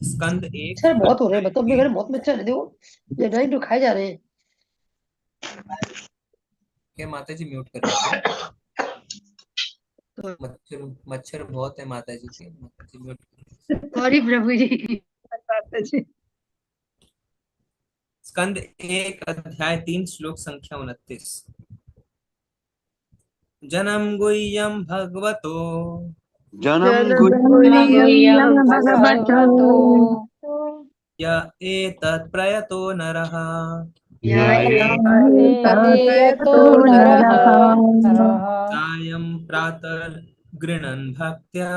स्कंद एक सर बहुत हो रहे हैं, अध्याय मतलब अपने घर में बहुत मच्छर है, देखो डेडलाइन तो खाए जा रहे हैं। के माता जी म्यूट कर लीजिए। तो मच्छर मच्छर बहुत है माता जी के, माता जी म्यूट। सॉरी प्रभु जी। स्कंद एक अध्याय 3 श्लोक संख्या 29। जन्म गुह्यं भगवतो जन्म जन्म गुह्यं गुह्यं गुह्यं भगवतो भगवतो य एतत् प्रयतो नरः य य एतत्प्रयतो एतत्प्रयतो नरः नरः सायं प्रातः गृह्णन् भक्त्या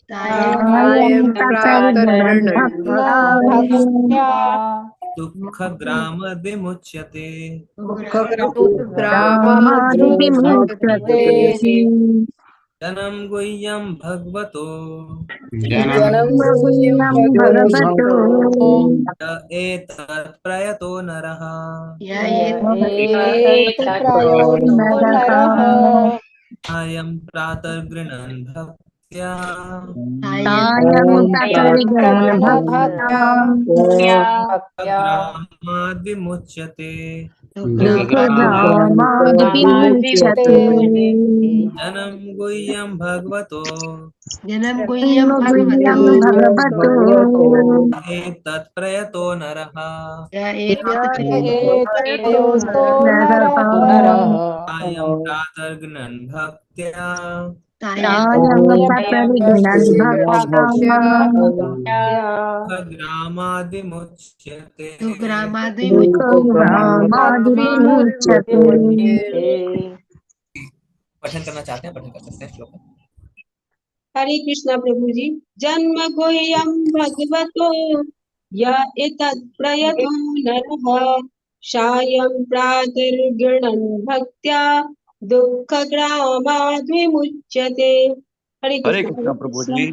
सायं सायं प्रातर्गृणन् भक्त्या भक्त्या दुःखग्रामविमुच्यते। दुःखग्रामाद्विमुच्यते। दुःखग्रामादिविमुच्यते। जन्म गुह्यं भगवतो जन्म जनं जन्म गुह्यं गुह्यं भगवतो भगवतो य एतत् प्रयतो नरः य एतत्प्रयो एतत्प्रयतो नरः नरः सायं प्रातः गृह्णन् भक्त्या सायं सायं प्रातर्गृणन् प्रातर्गृह्णभक्त्या भक्त्या भक्त्या दुःखग्रामाद्विमुच्यते। दुःखग्रामादिविमुच्यते। दुःखग्रामाद्विमुच्यते। जन्म गुह्यं भगवतो जन्म जनं गुह्यं गुह्यं भगवतो भगवतो एतत्प्रयतो नरः य एतत्प्रयो एतत्प्रयतो नरः नरः सायं प्रातर्गृह्णन् भक्त्या सायं सायं भक्त्या भक्त्या दुःखग्रामाद्विमुच्यते। दुःखग्रामाद्विमुच्यते। पठन करना चाहते हैं, पठन कर सकते हैं श्लोक। हरे कृष्णा प्रभु जी। जन्म गुह्यं भगवतो य एतत् प्रयतो नरः सायं प्रातर्गृणन् भक्त्या दुःखग्रामाद्विमुच्यते। हरे हरे कृष्णा कृष्ण प्रभु जी।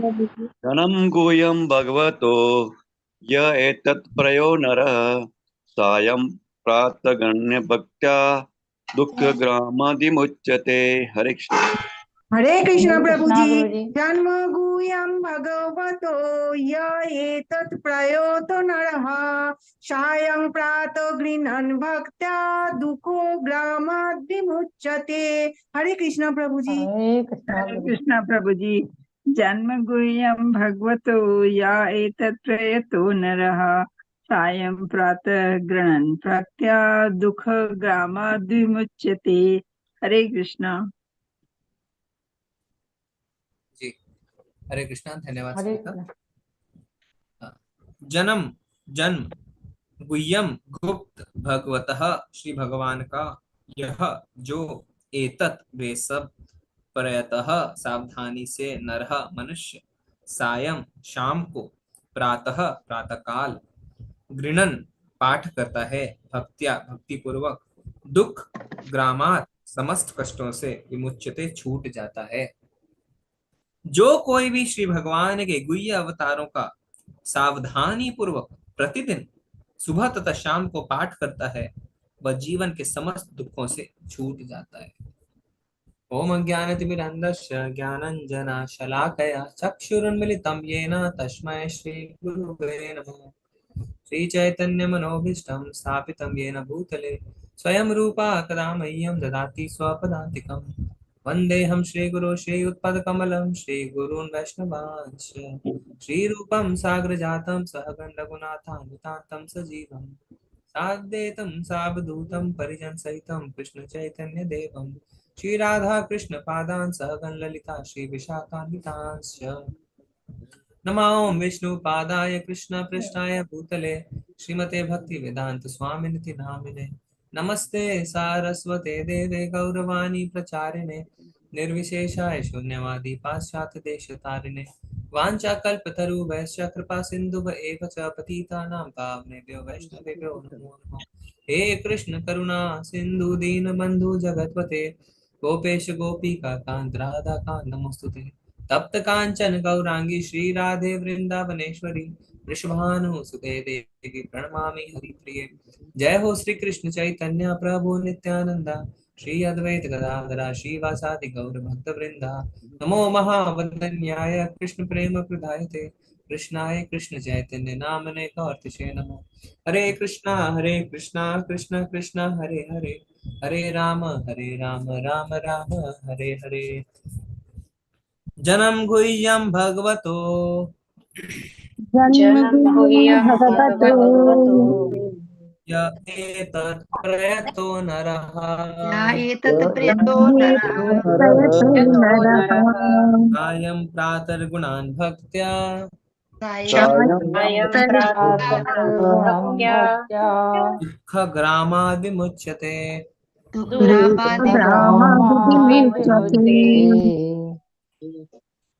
जन्म गुह्यं भगवतो य एतत् प्रयो नरः सायं प्रातगण्य भक्त्या दुःखग्रामादिमुच्यते। हरे कृष्ण। हरे कृष्ण हरे प्रभु कृष्णा जी। गुरु जी। जन्म गुह्यं भगवतो य एतत् प्रयोतो नरः सायं प्रातो गृह्णन् भक्त्या दुःखो ग्रामाद् विमुच्यते। हरे कृष्ण प्रभु जी। हरे कृष्णा हरे गुरु जी। कृष्ण प्रभु जी। जन्म गुह्यं भगवतो या एतत् प्रयतो नरः सायं प्रातः गृह्णन् भक्त्या दुःख ग्रामाद्विमुच्यते। हरे कृष्ण। जी, हरे कृष्णा, धन्यवाद हरे सभी का। कृष्णा। जन्म जन्म गुह्यम गुप्त भगवतः श्री भगवान का यह जो एतत् वे सब प्रयतः सावधानी से नरह मनुष्य सायं शाम को प्रातः प्रातःकाल गृणन पाठ करता है भक्त्या भक्ति पूर्वक दुख ग्रामात समस्त कष्टों से विमुच्यते छूट जाता है। जो कोई भी श्री भगवान के गुह्य अवतारों का सावधानी पूर्वक प्रतिदिन सुबह तथा शाम को पाठ करता है वह जीवन के समस्त दुखों से छूट जाता है। ओम अज्ञानतिमिरन्धस्य ज्ञानञ्जनशलाकया चक्षुरुन्मिलितं येन तस्मै श्रीगुरुवे नमः। श्रीचैतन्यमनोभीष्टं स्थापितं येन भूतले स्वयं रूपा कदा मह्यं ददाति स्वपदान्तिकं। वन्देऽहं श्रीगुरो श्रीयुत्पदकमलं श्रीगुरून् वैष्णवांश्च श्रीरूपं साग्रजातं सहगं रघुनाथान्वितान्तं सजीवं साद्वैतं सावधूतं परिजनसहितं कृष्णचैतन्यदेवं श्रीराधा कृष्ण पादान् सहगं ललिता श्रीविशाखान्वितांश्च नमो विष्णु पादाय कृष्ण पृष्ठाय भूतले श्रीमते भक्ति वेदांत स्वामिनिति नामिने नमस्ते सारस्वते देवे गौरवाणी प्रचारिणे निर्विशेषाय शून्यवादी पाश्चात्य देश तारिणे वाञ्छाकल्पतरुभ्यश्च कृपा सिन्धुभ एव च पतितानां पावनेभ्यो वैष्णवेभ्यो नमो नमः। हे कृष्ण करुणा सिंधु दीन बंधु जगतपते गोपेश गोपिका कांत राधा कांत नमोस्तुते। तप्त कांचन गौरांगी श्री राधे वृंदावनेश्वरी वृषभानुसुते देवी प्रणमामि हरिप्रिये। जय हो श्री कृष्ण चैतन्य प्रभु नित्यानंदा श्री अद्वैत गदाधरा श्रीवासादि गौर भक्त वृंदा। नमो महावदन्याय कृष्ण प्रेम प्रदायते कृष्णाय कृष्ण चैतन्य नामने कार्तिसे नमः। हरे कृष्णा कृष्ण कृष्ण हरे हरे, हरे राम राम राम हरे हरे। जन्म गुह्यं भगवतो जन्मभूमिं जन्म भगवतो भगवतो य एतत् प्रयतो नरः या एतत् प्रेतो नरः प्रयतो नरः सायं प्रातर्गुणान् भक्त्या सायं अयं प्रातः भक्त्या दुःखग्रामादिमुच्यते। दुःखग्रामादिविमुच्यते।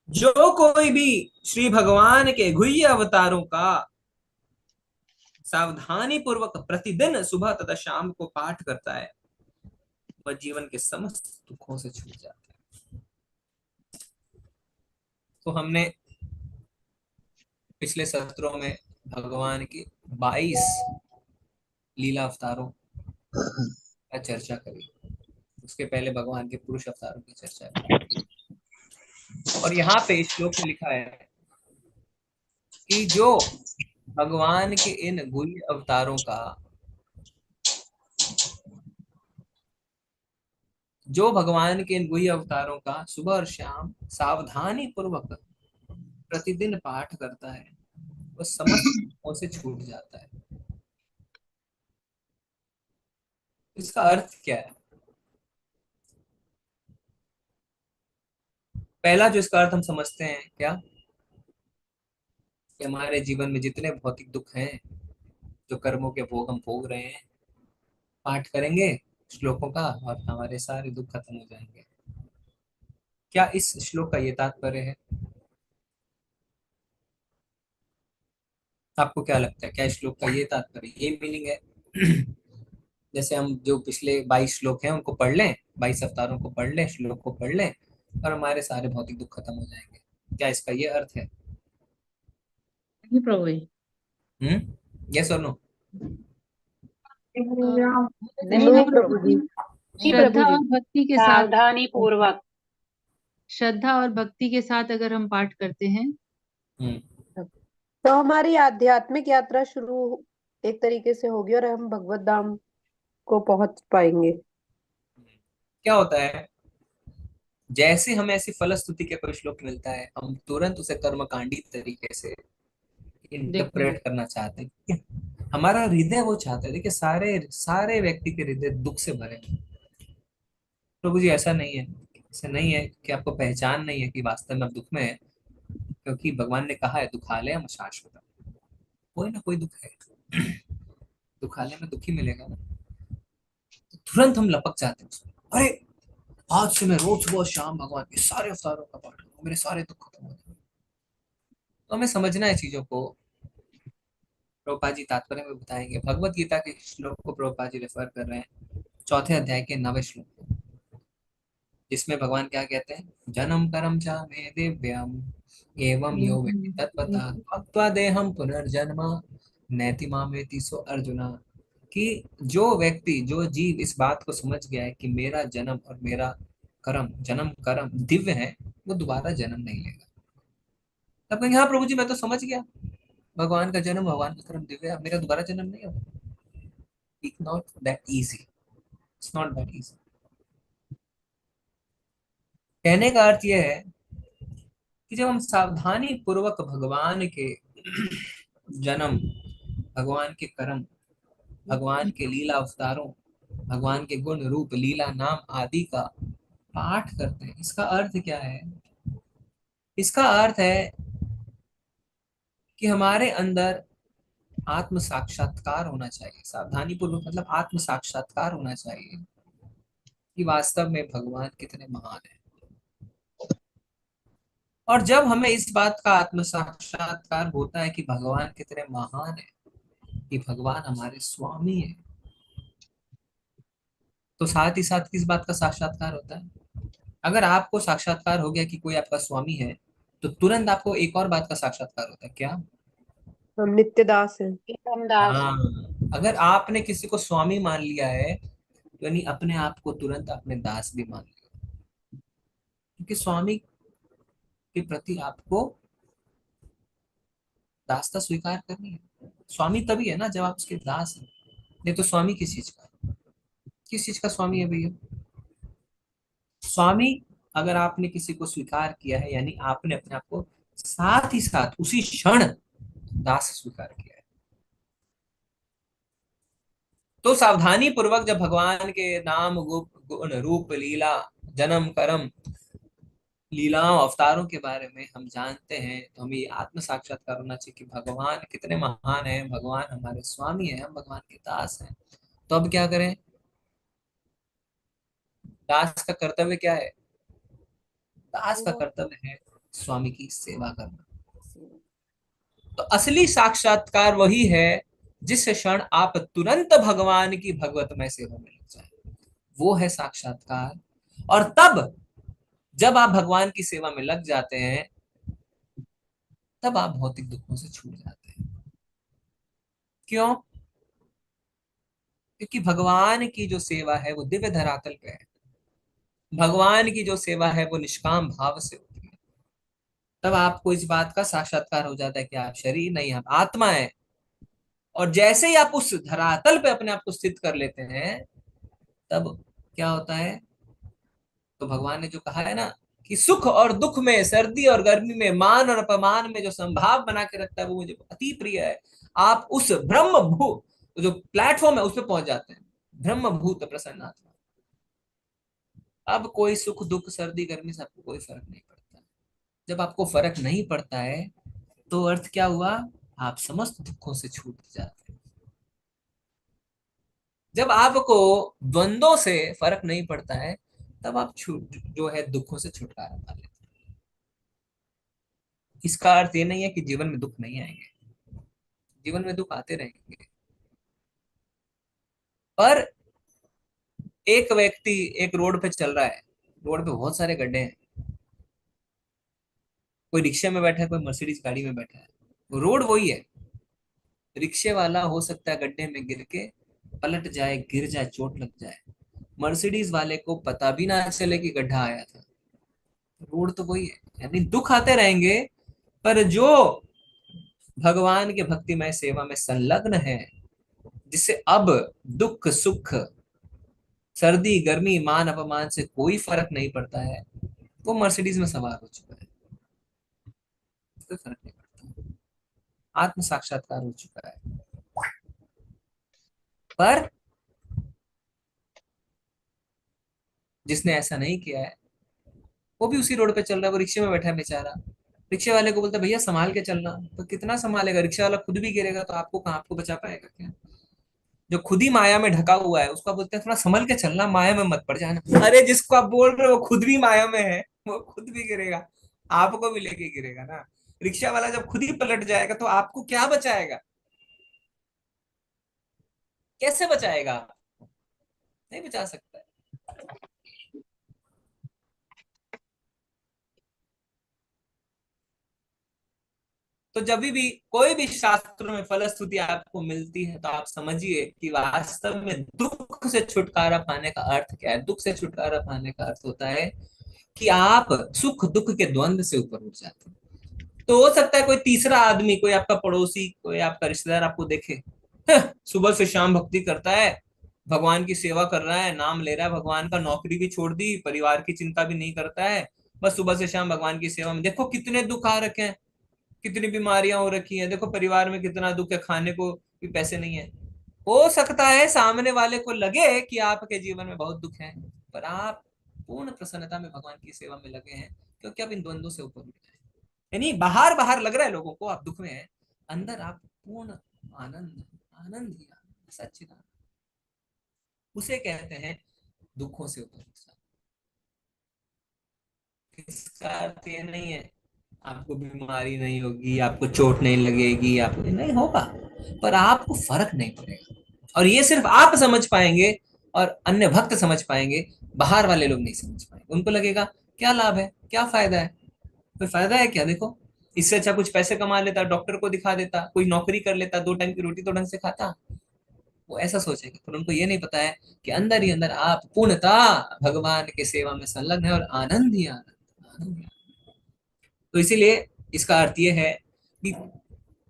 जो कोई भी श्री भगवान के गुह्य अवतारों का सावधानी पूर्वक प्रतिदिन सुबह तथा शाम को पाठ करता है, वह जीवन के समस्त दुखों से छूट जाता है। तो हमने पिछले सत्रों में भगवान के 22 लीला अवतारों का चर्चा करी, उसके पहले भगवान के पुरुष अवतारों की चर्चा करी। और यहाँ पे श्लोक में लिखा है कि जो भगवान के इन गुह्य अवतारों का सुबह और शाम सावधानी पूर्वक प्रतिदिन पाठ करता है, वो समस्त दुखों से छूट जाता है। इसका अर्थ क्या है? पहला जो इसका अर्थ हम समझते हैं क्या, कि हमारे जीवन में जितने भौतिक दुख हैं, जो कर्मों के भोग हम भोग रहे हैं, पाठ करेंगे श्लोकों का और हमारे सारे दुख खत्म हो जाएंगे। क्या इस श्लोक का ये तात्पर्य है? आपको क्या लगता है, क्या इस श्लोक का ये तात्पर्य, ये मीनिंग है? जैसे हम जो पिछले 22 श्लोक हैं उनको पढ़ लें, 22 अवतारों को पढ़ लें, श्लोक को पढ़ लें और हमारे सारे भौतिक दुख खत्म हो जाएंगे, क्या इसका ये अर्थ है? यस और नो? नहीं प्रभु जी, श्रद्धा और भक्ति के साथ, सावधानी पूर्वक। श्रद्धा और भक्ति के साथ अगर हम पाठ करते हैं तो हमारी आध्यात्मिक यात्रा शुरू एक तरीके से होगी और हम भगवत धाम को पहुंच पाएंगे। क्या होता है, जैसे हमें ऐसी फलस्तुति के कोई श्लोक मिलता है, हम तुरंत उसे कर्मकांडी तरीके से इंटरप्रेट करना चाहते हैं। हमारा हृदय वो चाहता है, देखिए सारे सारे व्यक्ति के हृदय दुख से भरे हैं। प्रभु जी ऐसा नहीं है, ऐसा नहीं है कि आपको पहचान नहीं है कि वास्तव में आप दुख में है, क्योंकि भगवान ने कहा है दुखालय हम शाश्वत, कोई ना कोई दुख है, दुखालय में दुख ही मिलेगा ना। तो तुरंत हम लपक जाते हैं उसमें, अरे आज से मैं रोज सुबह शाम भगवान के सारे अवतारों का पाठ करूंगा, मेरे सारे दुख खत्म हो जाएंगे। तो हमें समझना है चीजों को। प्रभुपाद जी तात्पर्य में बताएंगे, भगवत गीता के श्लोक को प्रभुपाद जी रेफर कर रहे हैं 4थे अध्याय के 9वें श्लोक, जिसमें भगवान क्या कहते हैं, जन्म कर्म च मे दिव्यम एवं यो वेत्ति तत्त्वतः त्यक्त्वा देहं पुनर्जन्म नैति मामेति सो अर्जुना। कि जो व्यक्ति, जो जीव इस बात को समझ गया है कि मेरा जन्म और मेरा कर्म, जन्म कर्म दिव्य है, वो दोबारा जन्म नहीं लेगा। तब कहेंगे हाँ प्रभु जी मैं तो समझ गया, भगवान का जन्म, भगवान का कर्म दिव्य है, मेरा दोबारा जन्म नहीं होगा। It's not that easy. It's not that easy. कहने का अर्थ यह है कि जब हम सावधानी पूर्वक भगवान के जन्म, भगवान के कर्म, भगवान के लीला अवतारों, भगवान के गुण रूप लीला नाम आदि का पाठ करते हैं, इसका अर्थ क्या है? इसका अर्थ है कि हमारे अंदर आत्म साक्षात्कार होना चाहिए। सावधानी पूर्वक मतलब आत्म साक्षात्कार होना चाहिए कि वास्तव में भगवान कितने महान है। और जब हमें इस बात का आत्म साक्षात्कार होता है कि भगवान कितने महान है, कि भगवान हमारे स्वामी है, तो साथ ही साथ किस बात का साक्षात्कार होता है? अगर आपको साक्षात्कार हो गया कि कोई आपका स्वामी है, तो तुरंत आपको एक और बात का साक्षात्कार होता है, क्या? हम नित्य दास हैं। हाँ, अगर आपने किसी को स्वामी मान लिया है, तो यानी अपने आप को तुरंत अपने दास भी मान लिया, क्योंकि स्वामी के प्रति आपको दासता स्वीकार करनी है। स्वामी तभी है ना जब आप उसके दास हैं, नहीं तो स्वामी किस चीज का है? किस चीज का स्वामी है भैया? स्वामी अगर आपने किसी को स्वीकार किया है यानी आपने अपने आप को साथ ही साथ उसी क्षण दास स्वीकार किया है। तो सावधानी पूर्वक जब भगवान के नाम गुण रूप लीला जन्म कर्म लीलाओं अवतारों के बारे में हम जानते हैं तो हमें आत्म साक्षात्कार होना चाहिए कि भगवान कितने महान हैं, भगवान हमारे स्वामी हैं, हम भगवान के दास हैं। तो अब क्या करें? दास का कर्तव्य क्या है? दास का कर्तव्य है स्वामी की सेवा करना। तो असली साक्षात्कार वही है जिस क्षण आप तुरंत भगवान की भगवतमय सेवा में लग जाए, वो है साक्षात्कार। और तब जब आप भगवान की सेवा में लग जाते हैं तब आप भौतिक दुखों से छूट जाते हैं। क्यों? क्योंकि भगवान की जो सेवा है वो दिव्य धरातल पे है, भगवान की जो सेवा है वो निष्काम भाव से होती है। तब आपको इस बात का साक्षात्कार हो जाता है कि आप शरीर नहीं, आप आत्मा है। और जैसे ही आप उस धरातल पे अपने आप को स्थित कर लेते हैं तब क्या होता है? तो भगवान ने जो कहा है ना कि सुख और दुख में, सर्दी और गर्मी में, मान और अपमान में जो संभाव बना के रखता है वो मुझे अति प्रिय है। आप उस ब्रह्म भूत जो प्लेटफॉर्म है उस पर पहुंच जाते हैं, ब्रह्म भूत प्रसन्न आत्मा। अब कोई सुख दुख सर्दी गर्मी से आपको कोई फर्क नहीं पड़ता। जब आपको फर्क नहीं पड़ता है तो अर्थ क्या हुआ? आप समस्त दुखों से छूट जाते हैं। जब आपको द्वंद्वों से फर्क नहीं पड़ता है तब आप छूट जो है दुखों से छुटकारा पा लेते हैं। इसका अर्थ ये नहीं है कि जीवन में दुख नहीं आएंगे, जीवन में दुख आते रहेंगे। पर एक व्यक्ति एक रोड पे चल रहा है, रोड पे बहुत सारे गड्ढे हैं, कोई रिक्शे में बैठा है, कोई मर्सिडीज गाड़ी में बैठा है। रोड वही है, रिक्शे वाला हो सकता है गड्ढे में गिर के पलट जाए, गिर जाए, चोट लग जाए। मर्सिडीज वाले को पता भी ना चले कि गड्ढा आया था। रोड तो वही है, यानी दुख आते रहेंगे। पर जो भगवान के भक्तिमय सेवा में संलग्न है, जिसे अब दुख सुख सर्दी गर्मी मान अपमान से कोई फर्क नहीं पड़ता है, वो मर्सिडीज में सवार हो चुका है, कोई फर्क नहीं पड़ता, आत्म साक्षात्कार हो चुका है। पर जिसने ऐसा नहीं किया है वो भी उसी रोड पे चल रहा है, वो रिक्शे में बैठा है बेचारा। रिक्शे वाले को बोलता है भैया संभाल के चलना, तो कितना संभालेगा? रिक्शा वाला खुद भी गिरेगा तो आपको कहाँ, आपको बचा पाएगा क्या? जो खुद ही माया में ढका हुआ है उसको बोलते हैं थोड़ा संभल के चलना, माया में मत पड़ जाना। अरे जिसको आप बोल रहे हो वो खुद भी माया में है, वो खुद भी गिरेगा, आपको भी लेके गिरेगा ना। रिक्शा वाला जब खुद ही पलट जाएगा तो आपको क्या बचाएगा? कैसे बचाएगा? नहीं बचा सकता है। तो जब भी कोई भी शास्त्रों में फलश्रुति आपको मिलती है तो आप समझिए कि वास्तव में दुख से छुटकारा पाने का अर्थ क्या है। दुख से छुटकारा पाने का अर्थ होता है कि आप सुख दुख के द्वंद्व से ऊपर उठ जाते हैं। तो हो सकता है कोई तीसरा आदमी, कोई आपका पड़ोसी, कोई आपका रिश्तेदार आपको देखे, सुबह से शाम भक्ति करता है, भगवान की सेवा कर रहा है, नाम ले रहा है भगवान का, नौकरी भी छोड़ दी, परिवार की चिंता भी नहीं करता है, बस सुबह से शाम भगवान की सेवा में। देखो कितने दुख आ रखे हैं, कितनी बीमारियां हो रखी हैं, देखो परिवार में कितना दुख है, खाने को भी पैसे नहीं है। हो सकता है सामने वाले को लगे कि आपके जीवन में बहुत दुख है, पर आप पूर्ण प्रसन्नता में भगवान की सेवा में लगे हैं क्योंकि आप इन द्वंद्वों से ऊपर उठ गए। यानी बाहर बाहर लग रहा है लोगों को आप दुख में हैं, अंदर आप पूर्ण आनंद, आनंद ही आनंद, सच्चिदानंद, उसे कहते हैं दुखों से ऊपर उठना। इसका अर्थ ये नहीं है आपको बीमारी नहीं होगी, आपको चोट नहीं लगेगी, आपको नहीं होगा, पर आपको फर्क नहीं पड़ेगा। और ये सिर्फ आप समझ पाएंगे और अन्य भक्त समझ पाएंगे, बाहर वाले लोग नहीं समझ पाएंगे। उनको लगेगा क्या लाभ है, क्या फायदा है? कोई फायदा है क्या? देखो इससे अच्छा कुछ पैसे कमा लेता, डॉक्टर को दिखा देता, कोई नौकरी कर लेता, 2 टाइम की रोटी तो ढंग से खाता। वो ऐसा सोचेगा, पर उनको ये नहीं पता है कि अंदर ही अंदर आप पूर्णतः भगवान के सेवा में संलग्न है और आनंद ही आनंद, आनंद ही आनंद। तो इसीलिए इसका अर्थ ये है कि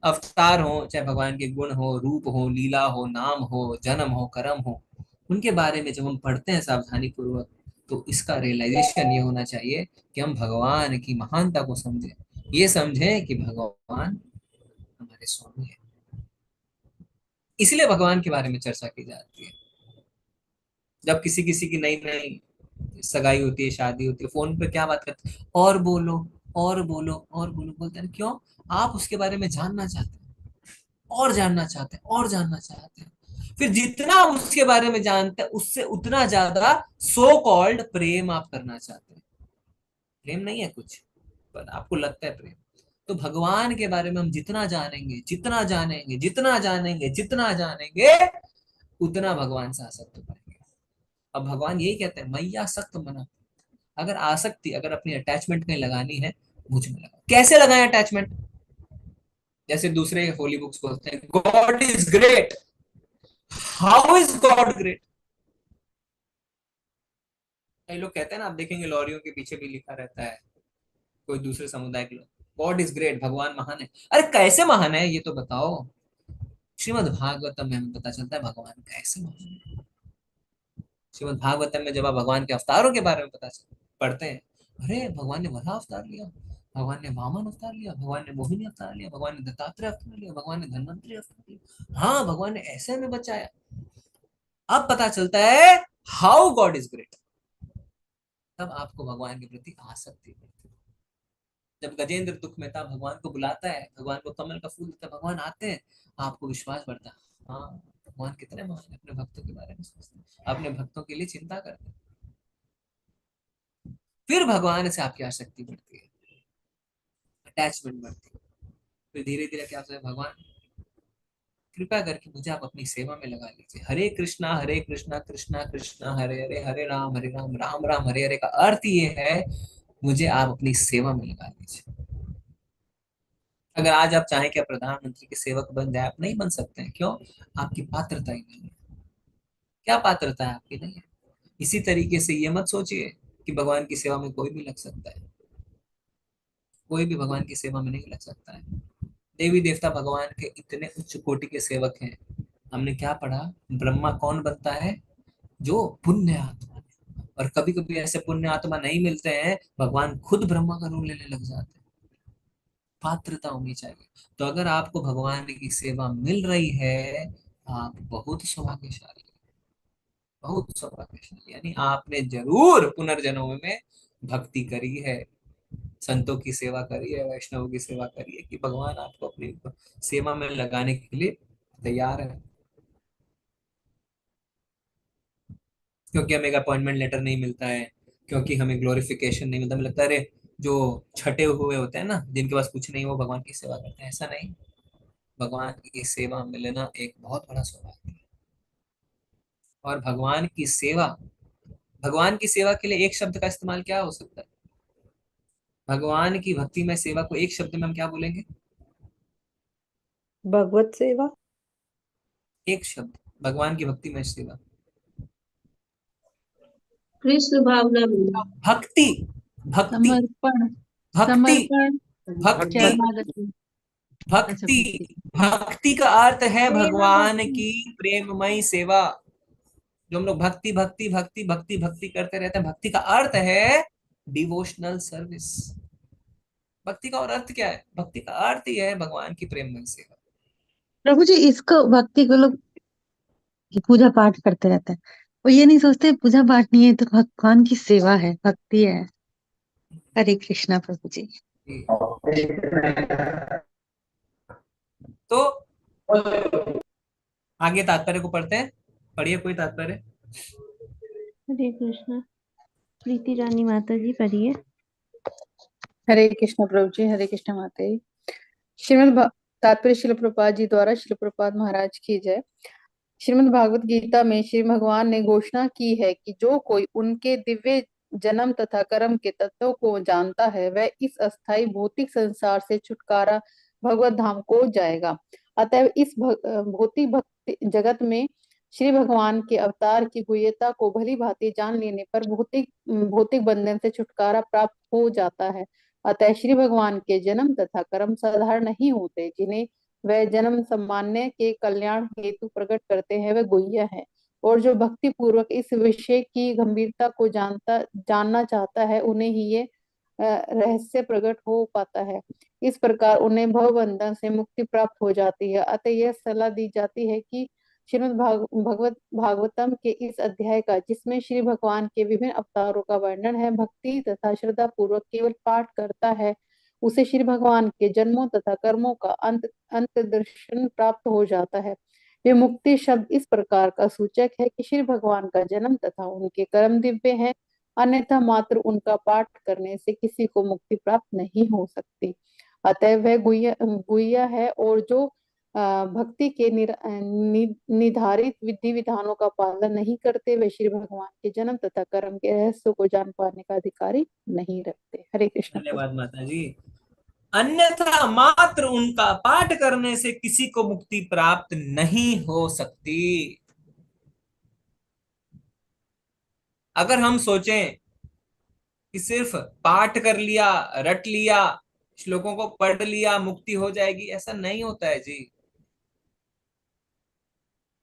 अवतार हो, चाहे भगवान के गुण हो, रूप हो, लीला हो, नाम हो, जन्म हो, कर्म हो, उनके बारे में जब हम पढ़ते हैं सावधानी पूर्वक, तो इसका रियलाइजेशन ये होना चाहिए कि हम भगवान की महानता को समझें, ये समझें कि भगवान हमारे स्वामी है। इसलिए भगवान के बारे में चर्चा की जाती है। जब किसी किसी की नई नई सगाई होती है, शादी होती है, फोन पे क्या बात करते हैं, और बोलो और बोलो और बोलो, बोलते हैं क्यों? आप उसके बारे में जानना चाहते हैं, और जानना चाहते हैं, और जानना चाहते हैं। फिर जितना आप उसके बारे में जानते हैं, उससे उतना ज्यादा सो कॉल्ड प्रेम आप करना चाहते हैं। प्रेम नहीं है कुछ, पर आपको लगता है प्रेम। तो भगवान के बारे में हम जितना जानेंगे, जितना जानेंगे, जितना जानेंगे, जितना जानेंगे, उतना भगवान से आसक्त हो पाएंगे। अब भगवान यही कहते हैं, मैया सख्त मना। अगर आसक्ति, अगर अपनी अटैचमेंट कहीं लगानी है, मुझ में लगाओ। कैसे लगाएं अटैचमेंट? जैसे दूसरे होली बुक्स बोलते हैं, God is great. How is God great? कई लोग कहते हैं ना, आप देखेंगे लॉरियों के पीछे भी लिखा रहता है, कोई दूसरे समुदाय के लोग, गॉड इज ग्रेट, भगवान महान है। अरे कैसे महान है ये तो बताओ। श्रीमद् भागवतम में हमें पता चलता है भगवान कैसे महान है। श्रीमद् भागवतम में जब आप भगवान के अवतारों के बारे में पढ़ते हैं, अरे भगवान ने वराह अवतार लिया, भगवान ने वामन अवतार लिया, भगवान ने मोहिनी अवतार लिया, भगवान ने दत्तात्रेय अवतार लिया, भगवान ने धन्वंतरी अवतार लिया, हाँ भगवान ने ऐसे में बचाया। अब पता चलता है हाउ गॉड इज ग्रेट। तब आपको भगवान के प्रति आसक्ति बढ़ती है। जब गजेंद्र दुख में था, भगवान को बुलाता है, भगवान को कमल का फूल देता है, भगवान आते हैं, आपको विश्वास बढ़ता है, हाँ भगवान कितने महान है, अपने भक्तों के बारे में सोचते हैं, अपने भक्तों के लिए चिंता करते हैं। फिर भगवान से आपकी आसक्ति बढ़ती है, अटैचमेंट बढ़ती है। फिर धीरे धीरे क्या होता है, भगवान कृपया करके मुझे आप अपनी सेवा में लगा लीजिए। हरे कृष्णा कृष्णा कृष्णा हरे हरे, हरे राम राम राम हरे हरे का अर्थ ये है, मुझे आप अपनी सेवा में लगा लीजिए। अगर आज आप चाहें कि आप प्रधानमंत्री के सेवक बन जाए, आप नहीं बन सकते हैं। क्यों? आपकी पात्रता ही नहीं है। क्या पात्रता है आपकी? नहीं है। इसी तरीके से ये मत सोचिए कि भगवान की सेवा में कोई भी लग सकता है। कोई भी भगवान की सेवा में नहीं लग सकता है। देवी देवता भगवान के इतने उच्च कोटि के सेवक हैं। हमने क्या पढ़ा? ब्रह्मा कौन बनता है? जो पुण्य आत्मा है। और कभी कभी ऐसे पुण्य आत्मा नहीं मिलते हैं, भगवान खुद ब्रह्मा का रूप लेने लग जाते हैं। पात्रता होनी चाहिए। तो अगर आपको भगवान की सेवा मिल रही है, आप बहुत सौभाग्यशाली, बहुत सौभाग्यशाली। यानी आपने जरूर पुनर्जन्म में भक्ति करी है, संतों की सेवा करी है, वैष्णव की सेवा करी है, कि भगवान आपको अपनी सेवा में लगाने के लिए तैयार है। क्योंकि हमें एक अपॉइंटमेंट लेटर नहीं मिलता है, क्योंकि हमें ग्लोरिफिकेशन नहीं मिलता, हमें लगता है अरे जो छठे हुए होते हैं ना, जिनके पास कुछ नहीं, वो भगवान की सेवा करते हैं। ऐसा नहीं। भगवान की सेवा मिलना एक बहुत बड़ा सौभाग्य है। और भगवान की सेवा के लिए एक शब्द का इस्तेमाल क्या हो सकता है? भगवान की भक्ति में सेवा को एक शब्द में हम क्या बोलेंगे? भगवत सेवा। एक शब्द, भगवान की भक्ति में सेवा, कृष्ण भावना में भक्ति। भक्ति समर्पण, भक्ति समर्पण, भक्ति शरणागति। अच्छा, भक्ति। भक्ति। भक्ति का अर्थ है भगवान की प्रेममयी सेवा। जो हम लोग भक्ति भक्ति भक्ति भक्ति भक्ति करते रहते हैं, भक्ति का अर्थ है डिवोशनल सर्विस। भक्ति का और अर्थ क्या है? भक्ति का अर्थ ही है भगवान की प्रेममयी सेवा। प्रभु जी, इसको भक्ति को लोग पूजा पाठ करते रहते हैं, वो ये नहीं सोचते पूजा पाठ नहीं है तो भगवान की सेवा है, भक्ति है। हरे कृष्णा प्रभु जी। तो आगे तात्पर्य को पढ़ते हैं। पढ़िए कोई तात्पर्य। हरे कृष्णा। प्रीति रानी माता जी पढ़िए। हरे कृष्ण प्रभु जी, हरे कृष्ण माता जी। तात्पर्य शिल प्रभुपाद जी द्वारा, शिल प्रभुपाद महाराज की जय। श्रीमद् भागवत गीता में श्री भगवान ने घोषणा की है कि जो कोई उनके दिव्य जन्म तथा कर्म के तत्वों को जानता है, वह इस अस्थायी भौतिक संसार से छुटकारा भगवत धाम को जाएगा। अतः इस भौतिक भक्ति जगत में श्री भगवान के अवतार की गुह्यता को भली भांति जान लेने पर भौतिक बंधन से छुटकारा प्राप्त हो जाता है। अतः श्री भगवान के जन्म तथा कर्म साधारण नहीं होते, जिन्हें वह जन्म सामान्य के कल्याण हेतु प्रकट करते हैं, वह गुह्य है। और जो भक्ति पूर्वक इस विषय की गंभीरता को जानना चाहता है, उन्हें ही ये रहस्य प्रकट हो पाता है। इस प्रकार उन्हें भव बंधन से मुक्ति प्राप्त हो जाती है। अतः यह सलाह दी जाती है कि भागवतम के इस अध्याय का, जिसमें श्री भगवान के विभिन्न अवतारों का वर्णन है, भक्ति तथा श्रद्धा पूर्वक केवल पाठ करता है, उसे श्री भगवान के जन्मों तथा कर्मों का अंत दर्शन प्राप्त हो जाता है। विमुक्ति शब्द इस प्रकार का सूचक है कि श्री भगवान का जन्म तथा उनके कर्म दिव्य है, अन्यथा मात्र उनका पाठ करने से किसी को मुक्ति प्राप्त नहीं हो सकती। अतः वह गुह्य है, और जो भक्ति के निर्धारित विधि विधानों का पालन नहीं करते, वे श्री भगवान के जन्म तथा कर्म के रहस्यों को जान पाने का अधिकारी नहीं रखते। हरे कृष्ण। धन्यवाद माता जी। अन्यथा मात्र उनका पाठ करने से किसी को मुक्ति प्राप्त नहीं हो सकती। अगर हम सोचें कि सिर्फ पाठ कर लिया, रट लिया, श्लोकों को पढ़ लिया, मुक्ति हो जाएगी, ऐसा नहीं होता है जी।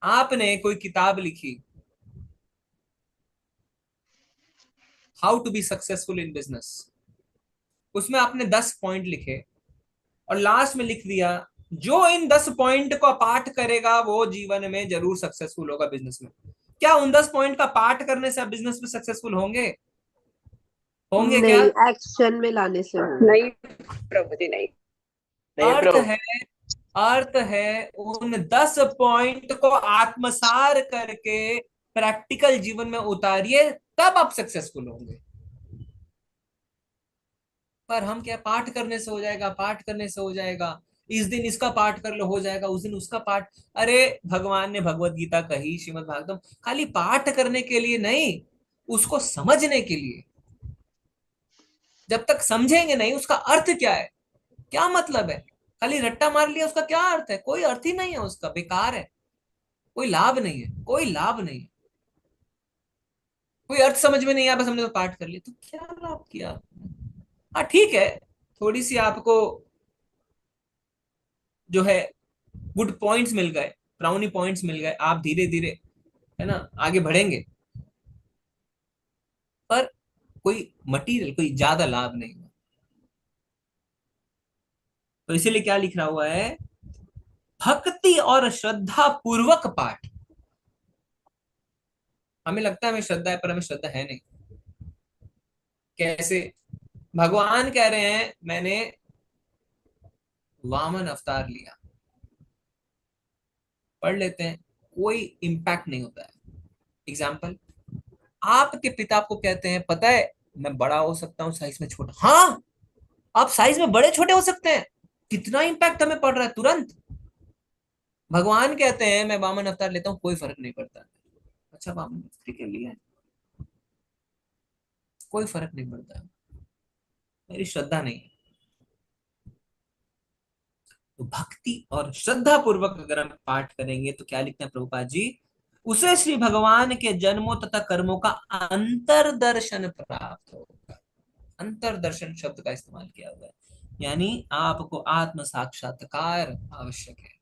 आपने कोई किताब लिखी, how to be successful in business, उसमें आपने 10 पॉइंट लिखे और लास्ट में लिख दिया जो इन 10 पॉइंट को पाठ करेगा वो जीवन में जरूर सक्सेसफुल होगा बिजनेस में। क्या उन 10 पॉइंट का पाठ करने से आप बिजनेस में सक्सेसफुल होंगे? होंगे क्या? नहीं, एक्शन में लाने से होगा। नहीं प्रभु जी, नहीं। अर्थ है उन 10 पॉइंट को आत्मसार करके प्रैक्टिकल जीवन में उतारिए, तब आप सक्सेसफुल होंगे। पर हम क्या, पाठ करने से हो जाएगा, पाठ करने से हो जाएगा, इस दिन इसका पाठ कर लो हो जाएगा, उस दिन उसका पाठ। अरे भगवान ने भगवत गीता कही, श्रीमद् भागवतम, खाली पाठ करने के लिए नहीं, उसको समझने के लिए। जब तक समझेंगे नहीं उसका अर्थ क्या है, क्या मतलब है, खाली रट्टा मार लिया, उसका क्या अर्थ है? कोई अर्थ ही नहीं है उसका, बेकार है, कोई लाभ नहीं है, कोई लाभ नहीं है। कोई अर्थ समझ में नहीं आया, बस हमने तो पाठ कर लिया, तो क्या लाभ किया? हाँ ठीक है, थोड़ी सी आपको जो है गुड पॉइंट्स मिल गए, ब्राउनी पॉइंट्स मिल गए, आप धीरे धीरे है ना आगे बढ़ेंगे, पर कोई मटीरियल, कोई ज्यादा लाभ नहीं हुआ। तो इसीलिए क्या लिख रहा हुआ है, भक्ति और श्रद्धा पूर्वक पाठ। हमें लगता है हमें श्रद्धा है, पर हमें श्रद्धा है नहीं। कैसे? भगवान कह रहे हैं मैंने वामन अवतार लिया, पढ़ लेते हैं, कोई इंपैक्ट नहीं होता है। एग्जाम्पल, आपके पिता आपको कहते हैं पता है मैं बड़ा हो सकता हूं, साइज में छोटा। हाँ, आप साइज में बड़े छोटे हो सकते हैं, कितना इंपैक्ट हमें पड़ रहा है तुरंत। भगवान कहते हैं मैं वामन अवतार लेता हूं, कोई फर्क नहीं पड़ता। अच्छा, वामन स्त्री के लिए कोई फर्क नहीं पड़ता, मेरी श्रद्धा नहीं है। तो भक्ति और श्रद्धा पूर्वक अगर हम पाठ करेंगे तो क्या लिखते हैं प्रभुपाद जी, उसे श्री भगवान के जन्मों तथा कर्मों का अंतरदर्शन प्राप्त होगा। अंतरदर्शन शब्द का इस्तेमाल किया हुआ है, यानी आपको आत्म साक्षात्कार आवश्यक है।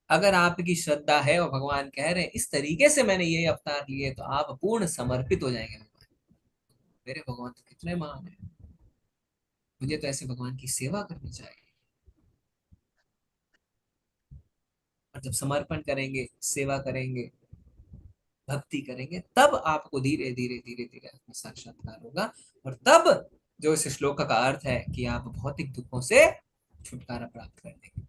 अगर आपकी श्रद्धा है और भगवान कह रहे हैं इस तरीके से मैंने ये अवतार लिए, तो आप पूर्ण समर्पित हो जाएंगे। मेरे भगवान तो कितने महान है, मुझे तो ऐसे भगवान की सेवा करनी चाहिए। और जब समर्पण करेंगे, सेवा करेंगे, भक्ति करेंगे, तब आपको धीरे धीरे धीरे धीरे आत्म साक्षात्कार होगा। और तब जो इस श्लोक का अर्थ है कि आप भौतिक दुखों से छुटकारा प्राप्त कर लेंगे।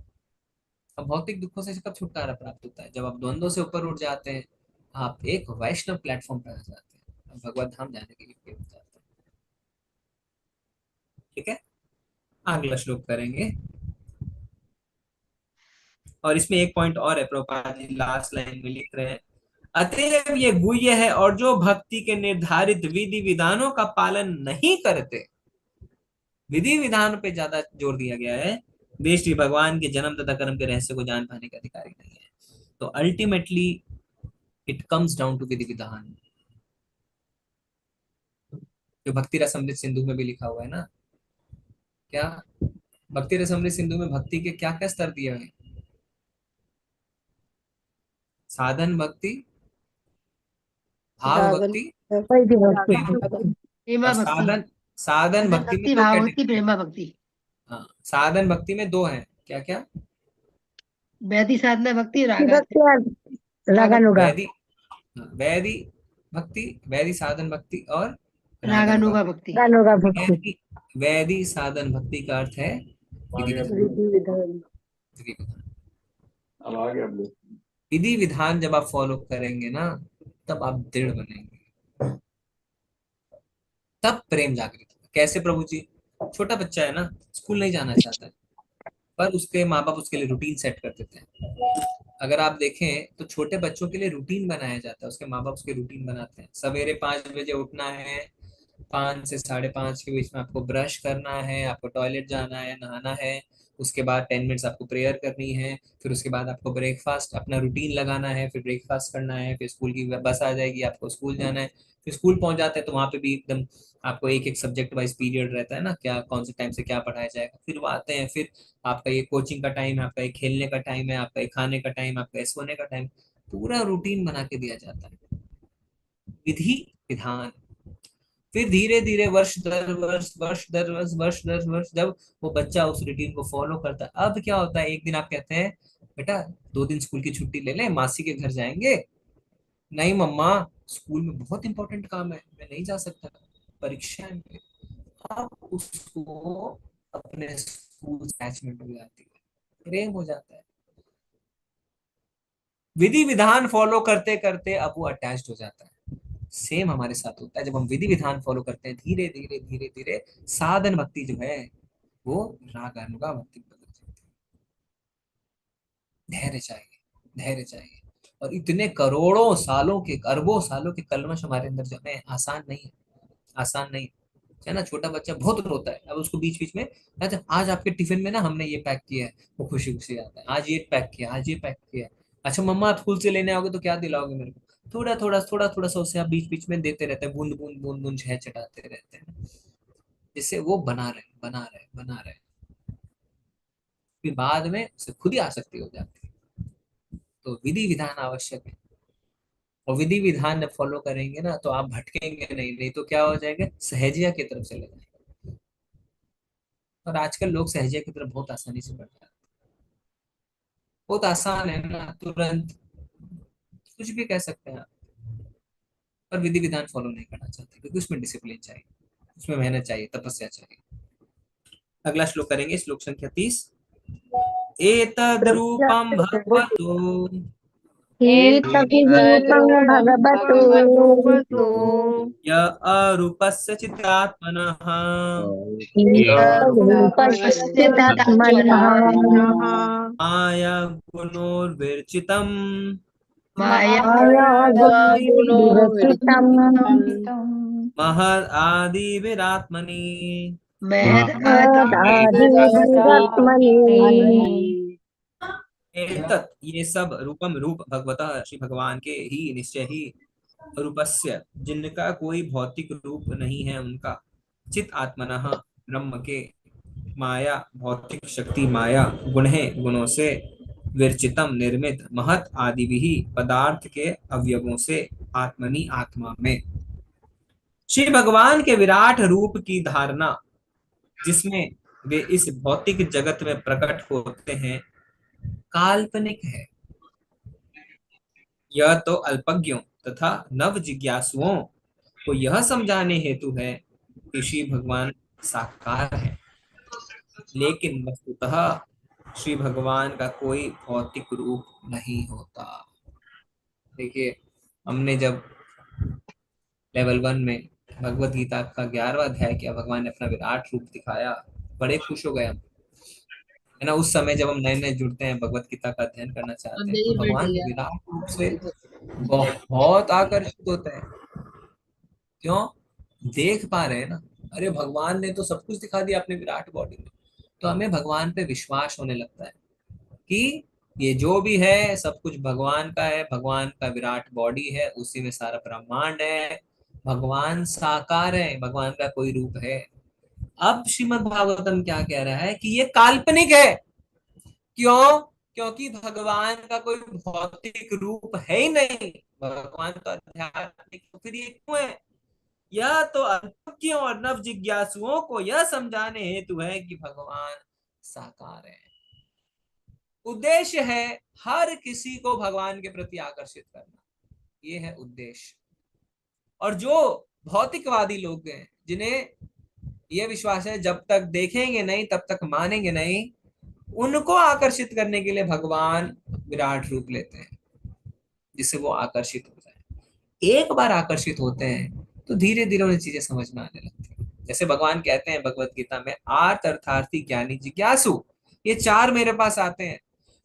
अब भौतिक दुखों से कब छुटकारा प्राप्त होता है? जब आप द्वंद्वों से ऊपर उठ जाते हैं, आप एक वैष्णव प्लेटफॉर्म पर आ जाते हैं, भगवत धाम जाने के लिए प्रेरित जाते हैं। ठीक है, अगला श्लोक करेंगे। और इसमें एक पॉइंट और है, प्रभुपाद जी लास्ट लाइन में लिख रहे हैं, अतएव ये गुह्य है, और जो भक्ति के निर्धारित विधि विधानों का पालन नहीं करते, विधि विधान पे ज्यादा जोर दिया गया है, वे श्री भगवान के जन्म तथा कर्म के रहस्य को जान पाने का अधिकारी नहीं है। तो ultimately it comes down to विधि विधान, जो भक्ति रस अमृत सिंधु में भी लिखा हुआ है ना, क्या भक्ति रसमृत सिंधु में भक्ति के क्या क्या स्तर दिए हैं? साधन भक्ति, भाव रागन भक्ति, कोई भी भक्ति रागन प्रेमा और भक्ति, साधन साधन साधन भक्ति में भक्ति, दो भाव भक्ति, कैटेगरी। प्रेमा भक्ति। हाँ, साधन भक्ति में दो हैं, क्या क्या? वैधि साधना भक्ति, रागा भक्ति रागानुगा वैधि, वैधि भक्ति, वैधि साधन भक्ति और रागानुगा। रागानुगा भक्ति। रागानुगा भक्ति वैधि वैधि साधन भक्ति का अर्थ है विधि विधान। विधि विधान। विधि विधान, अब आ गया अब विधि विधान जब आप फॉलो करेंगे ना, तब आप दृढ़ बनेंगे, तब प्रेम जागृत होगा। कैसे प्रभु जी? छोटा बच्चा है ना, स्कूल नहीं जाना चाहता है, पर उसके माँ बाप उसके लिए रूटीन सेट कर देते हैं। अगर आप देखें तो छोटे बच्चों के लिए रूटीन बनाया जाता है, उसके माँ बाप उसके रूटीन बनाते हैं। सवेरे 5 बजे उठना है, 5 से 5:30 के बीच में आपको ब्रश करना है, आपको टॉयलेट जाना है, नहाना है, उसके बाद 10 मिनट्स आपको प्रेयर करनी है, फिर उसके बाद आपको ब्रेकफास्ट अपना रूटीन लगाना है, फिर ब्रेकफास्ट करना है, फिर स्कूल की बस आ जाएगी, आपको स्कूल जाना है। फिर स्कूल पहुंच जाते हैं तो वहां पे भी एकदम आपको एक एक सब्जेक्ट वाइज पीरियड रहता है ना, क्या कौन से टाइम से क्या पढ़ाया जाएगा। फिर वो आते हैं, फिर आपका ये कोचिंग का टाइम है, आपका ये खेलने का टाइम है, आपका ये खाने का टाइम, आपका ये सोने का टाइम, पूरा रूटीन बना के दिया जाता है, विधि विधान। फिर धीरे धीरे वर्ष दर वर्ष, वर्ष दर वर्ष, वर्ष दर वर्ष, जब वो बच्चा उस रूटीन को फॉलो करता है, अब क्या होता है, एक दिन आप कहते हैं बेटा 2 दिन स्कूल की छुट्टी ले लें, मासी के घर जाएंगे। नहीं मम्मा, स्कूल में बहुत इंपॉर्टेंट काम है, मैं नहीं जा सकता, परीक्षा है मेरी। अब उसको अपने स्कूल अटैचमेंट हो जाती है, प्रेम हो जाता है। विधि विधान फॉलो करते करते अब वो अटैच्ड हो जाता है। सेम हमारे साथ होता है, जब हम विधि विधान फॉलो करते हैं, धीरे धीरे धीरे धीरे साधन भक्ति जो है वो रागानुगा भक्ति बदल जाती है। धैर्य चाहिए, धैर्य चाहिए। और इतने करोड़ों सालों के, अरबों सालों के कलमश हमारे अंदर जमे हैं, आसान नहीं है, आसान नहीं है ना। छोटा बच्चा बहुत रोता है, अब उसको बीच बीच में, अच्छा आज आपके टिफिन में ना हमने ये पैक किया है, वो खुशी खुशी आता है, आज ये पैक किया, आज ये पैक किया है। अच्छा मम्मा आप स्कूल से लेने आओगे तो क्या दिलाओगे मेरे को? थोड़ा थोड़ा थोड़ा थोड़ा सा उसे आप बीच बीच में देते रहते हैं, बूंद बूंद बूंद बूंद छह चटाते रहते हैं, जिससे वो बना रहे बना रहे बना रहे। फिर बाद में उसे खुद ही आसक्ति हो जाती है। तो विधि विधान आवश्यक है, और विधि विधान जब फॉलो करेंगे ना तो आप भटकेंगे नहीं, नहीं तो क्या हो जाएगा, सहजिया की तरफ चले जाएंगे। और आजकल लोग सहजिया की तरफ बहुत आसानी से बढ़ जाते हैं, बहुत आसान है ना, तुरंत कुछ भी कह सकते हैं आप। पर विधि विधान फॉलो नहीं करना चाहते, क्योंकि उसमें डिसिप्लिन चाहिए, उसमें मेहनत चाहिए, तपस्या चाहिए। अगला श्लोक करेंगे, श्लोक संख्या 30। एतद्रूपं भगवतो एतद्रूपं भगवतो भगवतो य अरूपस्य चित्रात्मनः एतद्रूपस्य तत्मनः माया गुणोर्विर्चितम् माया गुणोर्विवर्जितम् महद् आदिभिरात्मनि महद महदादिभिरात्मनि एतत्, ये सब, रूपम रूप, भगवतः श्री भगवान के ही, निश्चय ही, रूपस्य, जिनका कोई भौतिक रूप नहीं है उनका, चित आत्मनः, ब्रह्म के, माया भौतिक शक्ति, माया गुण है गुणों से, विरचितम निर्मित, महत आदि भी पदार्थ के अवयवों से, आत्मनि आत्मा में। श्री भगवान के विराट रूप की धारणा, जिसमें वे इस भौतिक जगत में प्रकट होते हैं, काल्पनिक है। यह तो अल्पज्ञों तथा नव जिज्ञासुओं को यह समझाने हेतु है कि श्री भगवान साकार है, लेकिन वस्तुतः श्री भगवान का कोई भौतिक रूप नहीं होता। देखिए, हमने जब लेवल 1 में भगवत गीता का 11वां अध्याय किया, भगवान ने अपना विराट रूप दिखाया, बड़े खुश हो गए हम, है ना। उस समय जब हम नए नए जुड़ते हैं, भगवत गीता का अध्ययन करना चाहते हैं, तो भगवान विराट रूप से बहुत आकर्षित होते हैं। क्यों? देख पा रहे हैं ना, अरे भगवान ने तो सब कुछ दिखा दिया अपने विराट बॉडी में। तो हमें भगवान पे विश्वास होने लगता है कि ये जो भी है सब कुछ भगवान का है, भगवान का विराट बॉडी है, उसी में सारा ब्रह्मांड है, भगवान साकार है, भगवान का कोई रूप है। अब श्रीमद् भागवतम क्या कह रहा है कि ये काल्पनिक है। क्यों? क्योंकि भगवान का कोई भौतिक रूप है ही नहीं, भगवान तो आध्यात्मिक, तो फिर ये क्यों है? यह तो अज्ञों और नव जिज्ञासुओं को यह समझाने हेतु है कि भगवान साकार है। उद्देश्य है हर किसी को भगवान के प्रति आकर्षित करना, ये है उद्देश्य। और जो भौतिकवादी लोग हैं, जिन्हें यह विश्वास है जब तक देखेंगे नहीं तब तक मानेंगे नहीं, उनको आकर्षित करने के लिए भगवान विराट रूप लेते हैं, जिससे वो आकर्षित हो जाए। एक बार आकर्षित होते हैं तो धीरे धीरे उन्हें चीजें समझ में आने लगती हैं। जैसे भगवान कहते हैं भगवत गीता में, आर्त अर्थार्थी ज्ञानी जिज्ञासु, ये चार मेरे पास आते हैं,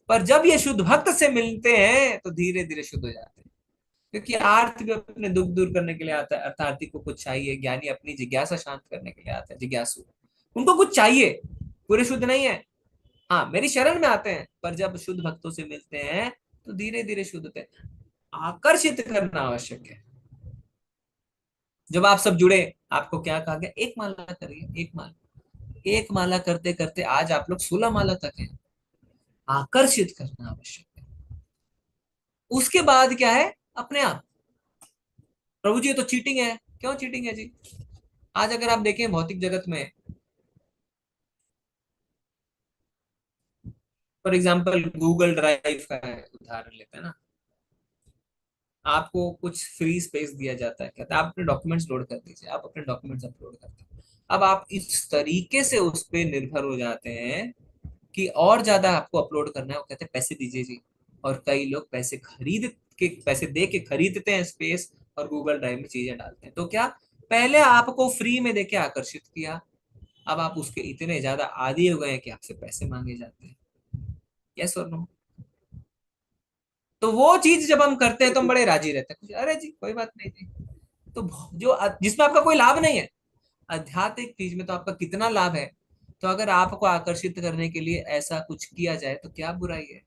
पर जब ये शुद्ध भक्त से मिलते हैं तो धीरे धीरे शुद्ध हो जाते हैं। क्योंकि आर्त भी अपने दुख दूर करने के लिए आता है, अर्थार्थी को कुछ चाहिए, ज्ञानी अपनी जिज्ञासा शांत करने के लिए आता है, जिज्ञासु उनको कुछ चाहिए, पूरे शुद्ध नहीं है, हाँ मेरी शरण में आते हैं, पर जब शुद्ध भक्तों से मिलते हैं तो धीरे धीरे शुद्ध होते हैं। आकर्षित करना आवश्यक है। जब आप सब जुड़े, आपको क्या कहा गया? एक माला करिए, एक माला। एक माला करते करते आज आप लोग 16 माला तक हैं। आकर्षित करना आवश्यक है। उसके बाद क्या है? अपने आप। प्रभु जी ये तो चीटिंग है। क्यों चीटिंग है जी? आज अगर आप देखें भौतिक जगत में, फॉर एग्जाम्पल गूगल ड्राइव का उदाहरण लेते हैं ना, आपको कुछ फ्री स्पेस दिया जाता है, कहता है आप अपने डॉक्यूमेंट्स लोड कर दीजिए, आप अपने डॉक्यूमेंट्स अपलोड करते हैं। अब आप इस तरीके से उस पर निर्भर हो जाते हैं कि और ज्यादा आपको अपलोड करना है, वो कहते हैं पैसे दीजिए जी। और कई लोग पैसे दे के खरीदते हैं स्पेस और गूगल ड्राइव में चीजें डालते हैं। तो क्या, पहले आपको फ्री में देके आकर्षित किया, अब आप उसके इतने ज्यादा आदी हो गए हैं कि आपसे पैसे मांगे जाते हैं। यस और नो? तो वो चीज जब हम करते हैं तो हम बड़े राजी रहते हैं, अरे जी कोई बात नहीं जी। तो जो जिसमें आपका कोई लाभ नहीं है, आध्यात्मिक चीज में तो आपका कितना लाभ है। तो अगर आपको आकर्षित करने के लिए ऐसा कुछ किया जाए तो क्या बुराई है?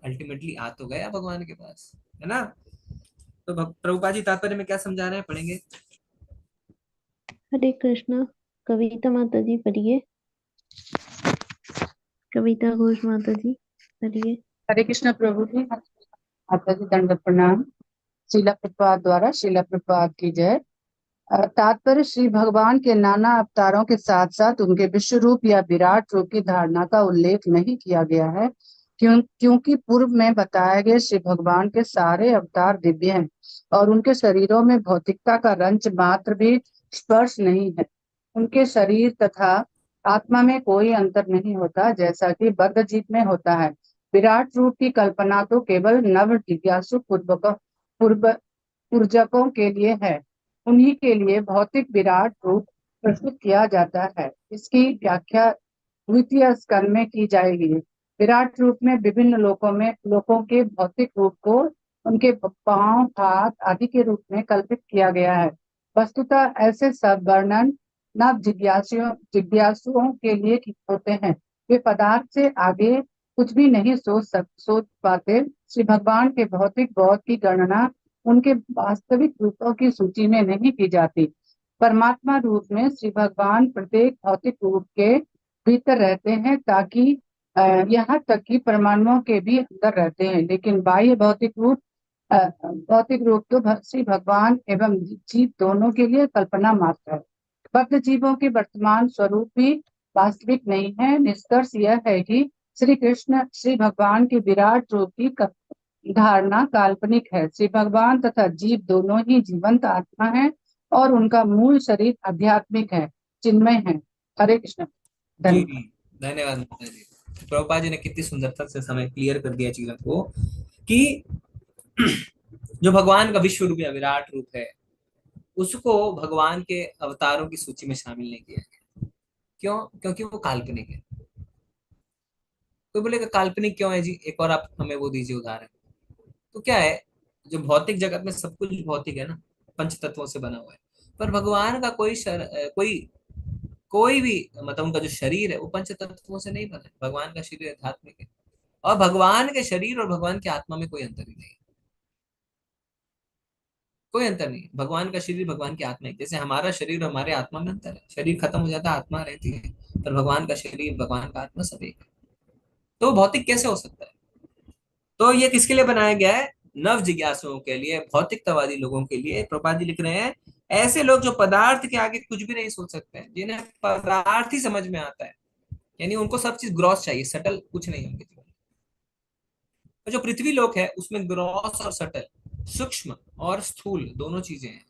अल्टीमेटली आ तो गया भगवान के पास, है ना? तो प्रभुपाद जी तात्पर्य में क्या समझा रहे हैं, पढ़ेंगे? हरे कृष्णा। कविता माता जी पढ़िए। कविता घोष माता जी पढ़िए। हरे कृष्ण प्रभु जी। माता जी दंडवत प्रणाम। शीला प्रभुपाद द्वारा शीला प्रभुपाद की जय। तात्पर्य, श्री भगवान के नाना अवतारों के साथ साथ उनके विश्व रूप या विराट रूप की धारणा का उल्लेख नहीं किया गया है, क्योंकि पूर्व में बताए गए श्री भगवान के सारे अवतार दिव्य हैं और उनके शरीरों में भौतिकता का रंच मात्र भी स्पर्श नहीं है। उनके शरीर तथा आत्मा में कोई अंतर नहीं होता, जैसा कि बद्धजीव में होता है। विराट रूप की कल्पना तो केवल नव जिज्ञासु पूर्वजकों के लिए है। उन्हीं के लिए भौतिक विराट रूप प्रस्तुत किया जाता है। इसकी व्याख्या द्वितीय स्कंद में की जाएगी। विराट रूप में विभिन्न लोकों के भौतिक रूप को उनके पांव, हाथ आदि के रूप में कल्पित किया गया है। वस्तुतः ऐसे सब वर्णन नव जिज्ञासुओं के लिए होते हैं। वे पदार्थ से आगे कुछ भी नहीं सोच पाते। श्री भगवान के भौतिक बोध की गणना उनके वास्तविक रूपों की सूची में नहीं की जाती। परमात्मा रूप में श्री भगवान प्रत्येक भौतिक रूप के भीतर रहते हैं, ताकि यहाँ तक कि परमाणुओं के भी अंदर रहते हैं। लेकिन बाह्य भौतिक रूप तो श्री भगवान एवं जीव दोनों के लिए कल्पना मात्र है। बद्ध जीवों के वर्तमान स्वरूप भी वास्तविक नहीं है। निष्कर्ष यह है कि श्री कृष्ण श्री भगवान के विराट रूप की धारणा काल्पनिक है। श्री भगवान तथा जीव दोनों ही जीवंत आत्मा है और उनका मूल शरीर आध्यात्मिक है, चिन्मय है। हरे कृष्ण। धन्यवाद माता जी। प्रभुपाद जी ने कितनी सुंदरता से समय क्लियर कर दिया चीजों को कि जो भगवान का विश्व रूप या विराट रूप है, उसको भगवान के अवतारों की सूची में शामिल नहीं किया गया। क्यों? क्योंकि वो काल्पनिक है। कोई बोलेगा काल्पनिक क्यों है जी? एक और आप हमें वो दीजिए उदाहरण। तो क्या है, जो भौतिक जगत में सब कुछ भौतिक है ना, पंच तत्वों से बना हुआ है, पर भगवान का कोई भी मतलब उनका जो शरीर है वो पंच तत्वों से नहीं बना है। भगवान का शरीर आध्यात्मिक है और भगवान के शरीर और भगवान की आत्मा में कोई अंतर ही नहीं है। कोई अंतर नहीं। भगवान का शरीर, भगवान की आत्मा है। जैसे हमारा शरीर और हमारे आत्मा में अंतर है, शरीर खत्म हो जाता है, आत्मा रहती है, पर भगवान का शरीर, भगवान का आत्मा सब एक है। तो भौतिक कैसे हो सकता है? तो ये किसके लिए बनाया गया है? नव जिज्ञासुओं के लिए, भौतिकतावादी लोगों के लिए। प्रभुपाद जी लिख रहे हैं, ऐसे लोग जो पदार्थ के आगे कुछ भी नहीं सोच सकते हैं, जिन्हें पदार्थ ही समझ में आता है, यानी उनको सब चीज ग्रॉस चाहिए, सटल कुछ नहीं उनके जीवन में। और जो पृथ्वी लोक है उसमें ग्रॉस और सटल, सूक्ष्म और स्थूल दोनों चीजें हैं।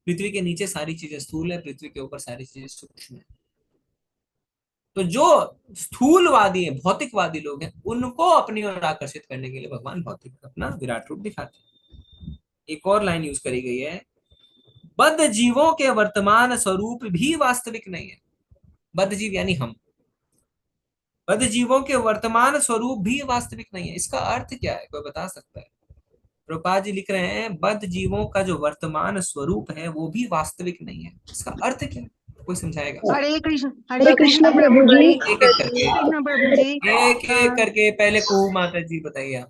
पृथ्वी के नीचे सारी चीजें स्थूल है, पृथ्वी के ऊपर सारी चीजें सूक्ष्म है। तो जो स्थूलवादी है, भौतिकवादी लोग हैं, उनको अपनी ओर आकर्षित करने के लिए भगवान भौतिक अपना विराट रूप दिखाते हैं। एक और लाइन यूज करी गई है, बद्ध जीवों के वर्तमान स्वरूप भी वास्तविक नहीं है। बद्ध जीव यानी हम, बद्ध जीवों के वर्तमान स्वरूप भी वास्तविक नहीं है। इसका अर्थ क्या है, कोई बता सकता है? प्रभुपाद जी लिख रहे हैं, बद्ध जीवों का जो वर्तमान स्वरूप है वो भी वास्तविक नहीं है। इसका अर्थ क्या है, कोई समझाएगा? हरे कृष्ण प्रभु जी। एक एक करके, कृष्ण प्रभु जी। एक एक करके, पहले कुहू माता जी बताइए आप।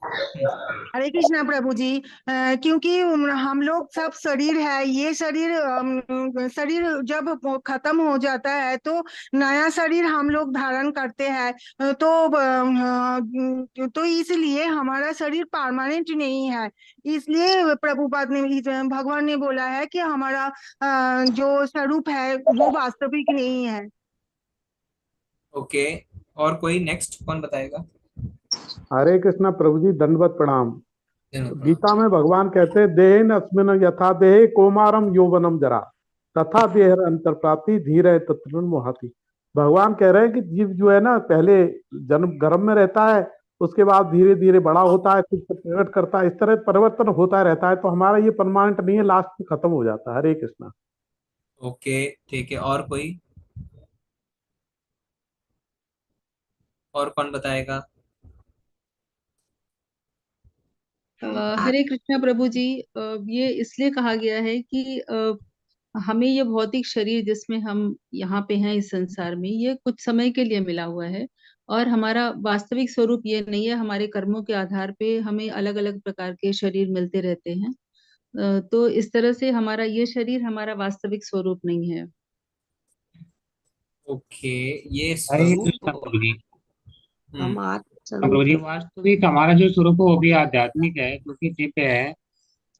हरे कृष्णा प्रभु जी। क्योंकि हम लोग सब शरीर है, ये शरीर शरीर जब खत्म हो जाता है तो नया शरीर हम लोग धारण करते हैं। तो इसलिए हमारा शरीर परमानेंट नहीं है। इसलिए प्रभुपाद ने, भगवान ने बोला है कि हमारा जो स्वरूप है वो वास्तविक नहीं है। ओके, और कोई नेक्स्ट कौन बताएगा? हरे कृष्णा प्रभु जी, दंडवत प्रणाम। प्रणाम। गीता में भगवान कहते हैं, देहेन अस्मिन् यथा देहे कौमारम यौवनम जरा तथा देहर अंतर्प्राप्ति धीरे तत्र मोहाति। भगवान कह रहे हैं कि जीव जो है ना, पहले जन्म गर्भ में रहता है, उसके बाद धीरे धीरे बड़ा होता है, कुछ प्रकट करता है, इस तरह परिवर्तन होता रहता है। तो हमारा ये परमानेंट नहीं है, लास्ट में खत्म हो जाता है। हरे कृष्णा। ओके ठीक है, और कोई, और कौन बताएगा? हरे कृष्णा प्रभु जी। ये इसलिए कहा गया है कि हमें ये भौतिक शरीर जिसमें हम यहाँ पे हैं इस संसार में, ये कुछ समय के लिए मिला हुआ है और हमारा वास्तविक स्वरूप ये नहीं है। हमारे कर्मों के आधार पे हमें अलग अलग प्रकार के शरीर मिलते रहते हैं। तो इस तरह से हमारा ये शरीर हमारा वास्तविक स्वरूप नहीं है। ओके, ये हरे कृष्णा स्वरूप। प्रभु जी। हम्म, प्रभु जी, वास्तविक हमारा जो स्वरूप है वो भी आध्यात्मिक है, क्योंकि दिव्य है।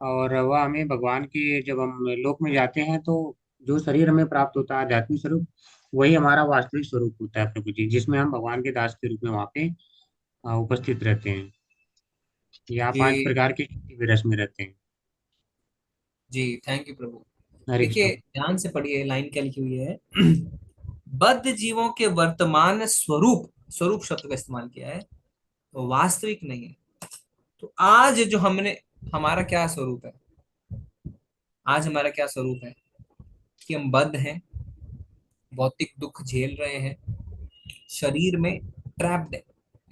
और वह हमें भगवान के, जब हम लोक में जाते हैं तो जो शरीर हमें प्राप्त होता है आध्यात्मिक स्वरूप, वही हमारा वास्तविक स्वरूप होता है प्रभु जी, जिसमें हम भगवान के दास के रूप में वहाँ पे उपस्थित रहते हैं। यहाँ 5 जी प्रकार के रस में रहते हैं। जी, थैंक यू प्रभु। हरे देखिए कृष्ण। ध्यान से पढ़िए, लाइन क्या लिखी हुई है। बद्ध जीवों के वर्तमान स्वरूप, स्वरूप शब्द का इस्तेमाल किया है, तो वास्तविक नहीं है। तो आज जो हमने, हमारा क्या स्वरूप है? आज हमारा क्या स्वरूप है कि हम बद्ध हैं, भौतिक दुख झेल रहे हैं, शरीर में ट्रैप्ड है,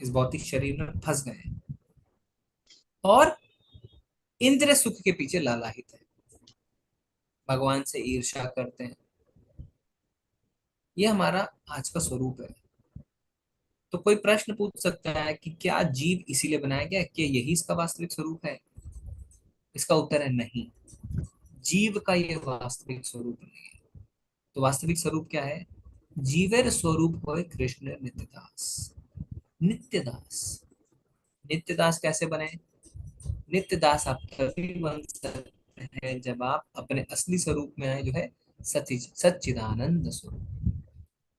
इस भौतिक शरीर में फंस गए हैं और इंद्रिय सुख के पीछे लालायित है, भगवान से ईर्ष्या करते हैं। ये हमारा आज का स्वरूप है। तो कोई प्रश्न पूछ सकता है कि क्या जीव इसीलिए बनाया गया, क्या यही इसका वास्तविक स्वरूप है? इसका उत्तर है नहीं, जीव का ये वास्तविक स्वरूप नहीं है। तो वास्तविक स्वरूप क्या है? जीवेर स्वरूप होए कृष्ण नित्यदास। नित्यदास, नित्यदास कैसे बने? नित्यदास आप तभी बन सकते हैं जब आप अपने असली स्वरूप में आए, जो है सच्चिदानंद स्वरूप।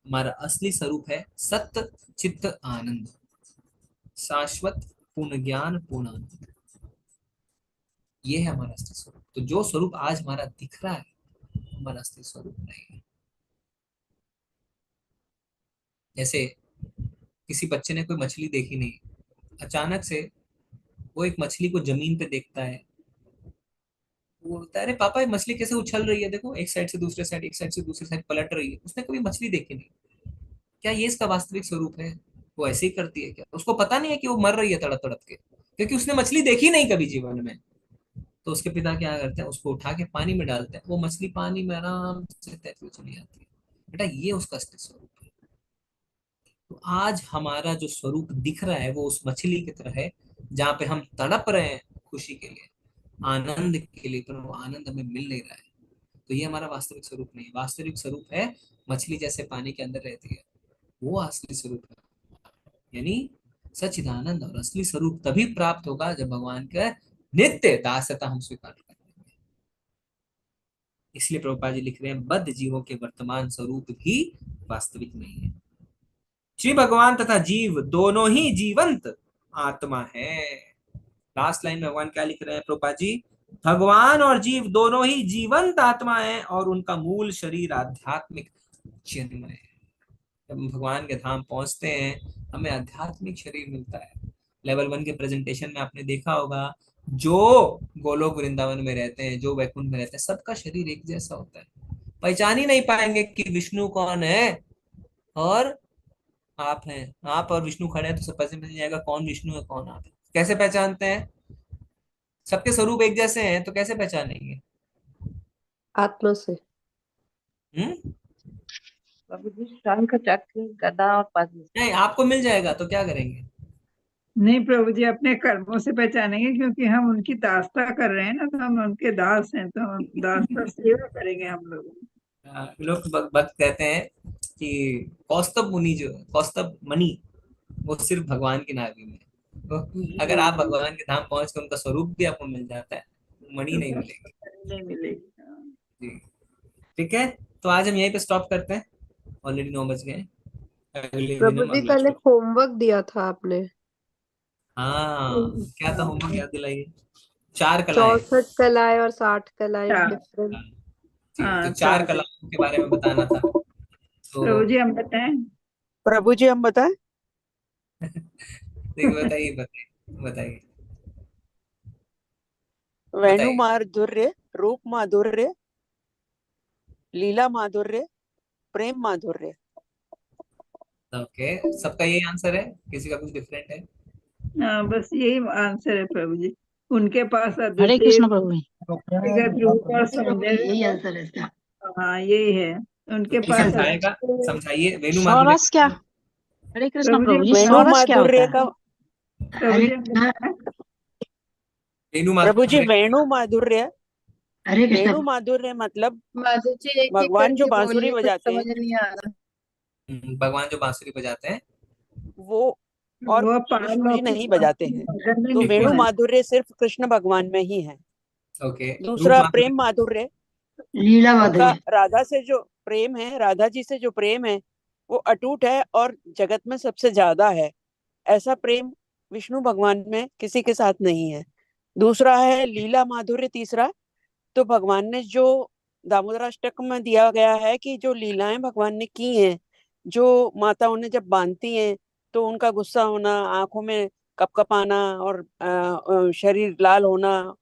हमारा असली स्वरूप है सत्य चित्त आनंद, शाश्वत पूर्ण ज्ञान पूर्ण आनंद। ये है हमारा असली स्वरूप। तो जो स्वरूप आज हमारा दिख रहा है, हमारा असली स्वरूप नहीं है। जैसे किसी बच्चे ने कोई मछली देखी नहीं, अचानक से वो एक मछली को जमीन पे देखता है, वो बोलता है, अरे पापा ये मछली कैसे उछल रही है, देखो एक साइड से दूसरे साइड, एक साइड से दूसरे साइड पलट रही है। उसने कभी मछली देखी नहीं, क्या ये इसका वास्तविक स्वरूप है? वो ऐसे ही करती है क्या? उसको पता नहीं है कि वो मर रही है तड़प तड़प के, क्योंकि उसने मछली देखी नहीं कभी जीवन में। तो उसके पिता क्या करते हैं, उसको उठा के पानी में डालते हैं, वो मछली पानी में आराम से तैरती हुई चली जाती है। बेटा ये उसका असली स्वरूप है। तो आज हमारा जो स्वरूप दिख रहा है वो उस मछली की तरह है, जहाँ पे हम तड़प रहे हैं खुशी के लिए, आनंद के लिए, पर वो आनंद हमें मिल नहीं रहा है। तो ये हमारा वास्तविक स्वरूप नहीं है। वास्तविक स्वरूप है मछली जैसे पानी के अंदर रहती है, वो असली स्वरूप है। यानी सच्चिदानंद और असली स्वरूप तभी प्राप्त होगा जब भगवान का नित्य दासता हम स्वीकार करें। इसलिए प्रभुपाद जी लिख रहे हैं, बद्ध जीवों के वर्तमान स्वरूप भी वास्तविक नहीं है। श्री भगवान तथा जीव दोनों ही जीवंत आत्मा है। लास्ट लाइन में भगवान क्या लिख रहे हैं प्रभुपाद जी? भगवान और जीव दोनों ही जीवंत आत्मा है और उनका मूल शरीर आध्यात्मिक चिन्मय है। जब हम भगवान के धाम पहुंचते हैं, हमें आध्यात्मिक शरीर मिलता है। लेवल 1 के प्रेजेंटेशन में आपने देखा होगा, जो गोलोक वृंदावन में रहते हैं, जो वैकुंठ में रहते हैं, सबका शरीर एक जैसा होता है। पहचान ही नहीं पाएंगे कि विष्णु कौन है और आप हैं। आप और विष्णु खड़े हैं तो सब पता चल जाएगा कौन विष्णु है कौन आप है। कैसे पहचानते हैं? सबके स्वरूप एक जैसे हैं तो कैसे पहचानेंगे? आत्मा से। प्रभु जी शंख चक्र गदा और पद्म। नहीं, आपको मिल जाएगा तो क्या करेंगे? नहीं प्रभु जी, अपने कर्मों से पहचानेंगे, क्योंकि हम उनकी दासता कर रहे हैं ना, तो हम उनके दास हैं, तो हम दासता सेवा करेंगे हम लोग। लोग भक्त कहते हैं कि कौस्तभ मुनि, जो कौस्तभ मणि, वो सिर्फ भगवान की नाभि में है। तो अगर आप भगवान के धाम पहुंच के उनका स्वरूप भी आपको मिल जाता है, मणि नहीं मिलेगी। नहीं मिलेगी। जी, ठीक है। तो आज हम यहीं पे स्टॉप करते हैं, ऑलरेडी 9 बज गए। अगले दिन प्रभु हम जी अगला कल एक श्लोक। होमवर्क दिया था आपने। हाँ, क्या था होमवर्क? याद दिलाइए। 4 कलाएं। 64 कलाएं और 60 कलाएं हाँ। डिफरेंट। जी, तो हाँ, 4 कलाओं के बारे में बताना था। तो प्रभु जी हम बताएं? प्रभु जी हम बताएं? देखिए, बताइए बताइए बताइए वेणु बताइए। माधुर्य, रूप माधुर्य, लीला माधुर्य, प्रेम माधुर्य। ओके, सबका यही आंसर है? किसी का कुछ डिफरेंट है? हाँ, बस यही आंसर है प्रभु जी। उनके पास हरे अद्वितीय कृष्ण प्रभु जी। व्यक्तिगत रूप और सौंदर्य। यही आंसर है इसका। हाँ, यही है उनके कोई पास। समझाएगा? समझाइए वेणु माधुर्य। षोडश क्या? हरे कृष्ण प्रभु प्रभु जी, जी वेणु षोडश क्या होता माधुर्य है? का, प्रभु हरे जी हम बताएं? वेणु प्रभु जी माधुर्य। वेणु माधुर्य, हरे कृष्ण वेणु माधुर्य मतलब माधु जी एक एक भगवान जो करके बांसुरी बोलिए, कुछ बजाते समझ हैं नहीं आ रहा। भगवान जो बांसुरी बजाते हैं। वो, और वो विष्णु जी पारलौकिक नहीं बजाते हैं। भजन में तो ठीक है, वेणु निपुण है। माधुर्य सिर्फ कृष्ण भगवान में ही है। ओके। रूप दूसरा माधुर्य। प्रेम माधुर्य, लीला उनका माधुर्य। राधा से जो प्रेम है, राधा जी से जो प्रेम है वो अटूट है और जगत में सबसे ज्यादा है। ऐसा प्रेम विष्णु भगवान में किसी के साथ नहीं है। दूसरा है लीला माधुर्य। तीसरा, तो भगवान ने जो दामोदराष्टक में दिया गया है कि जो लीलाएं भगवान ने की हैं, जो माता उन्हें जब बांधती हैं तो उनका गुस्सा होना, आंखों में कपकपाना और शरीर लाल होना,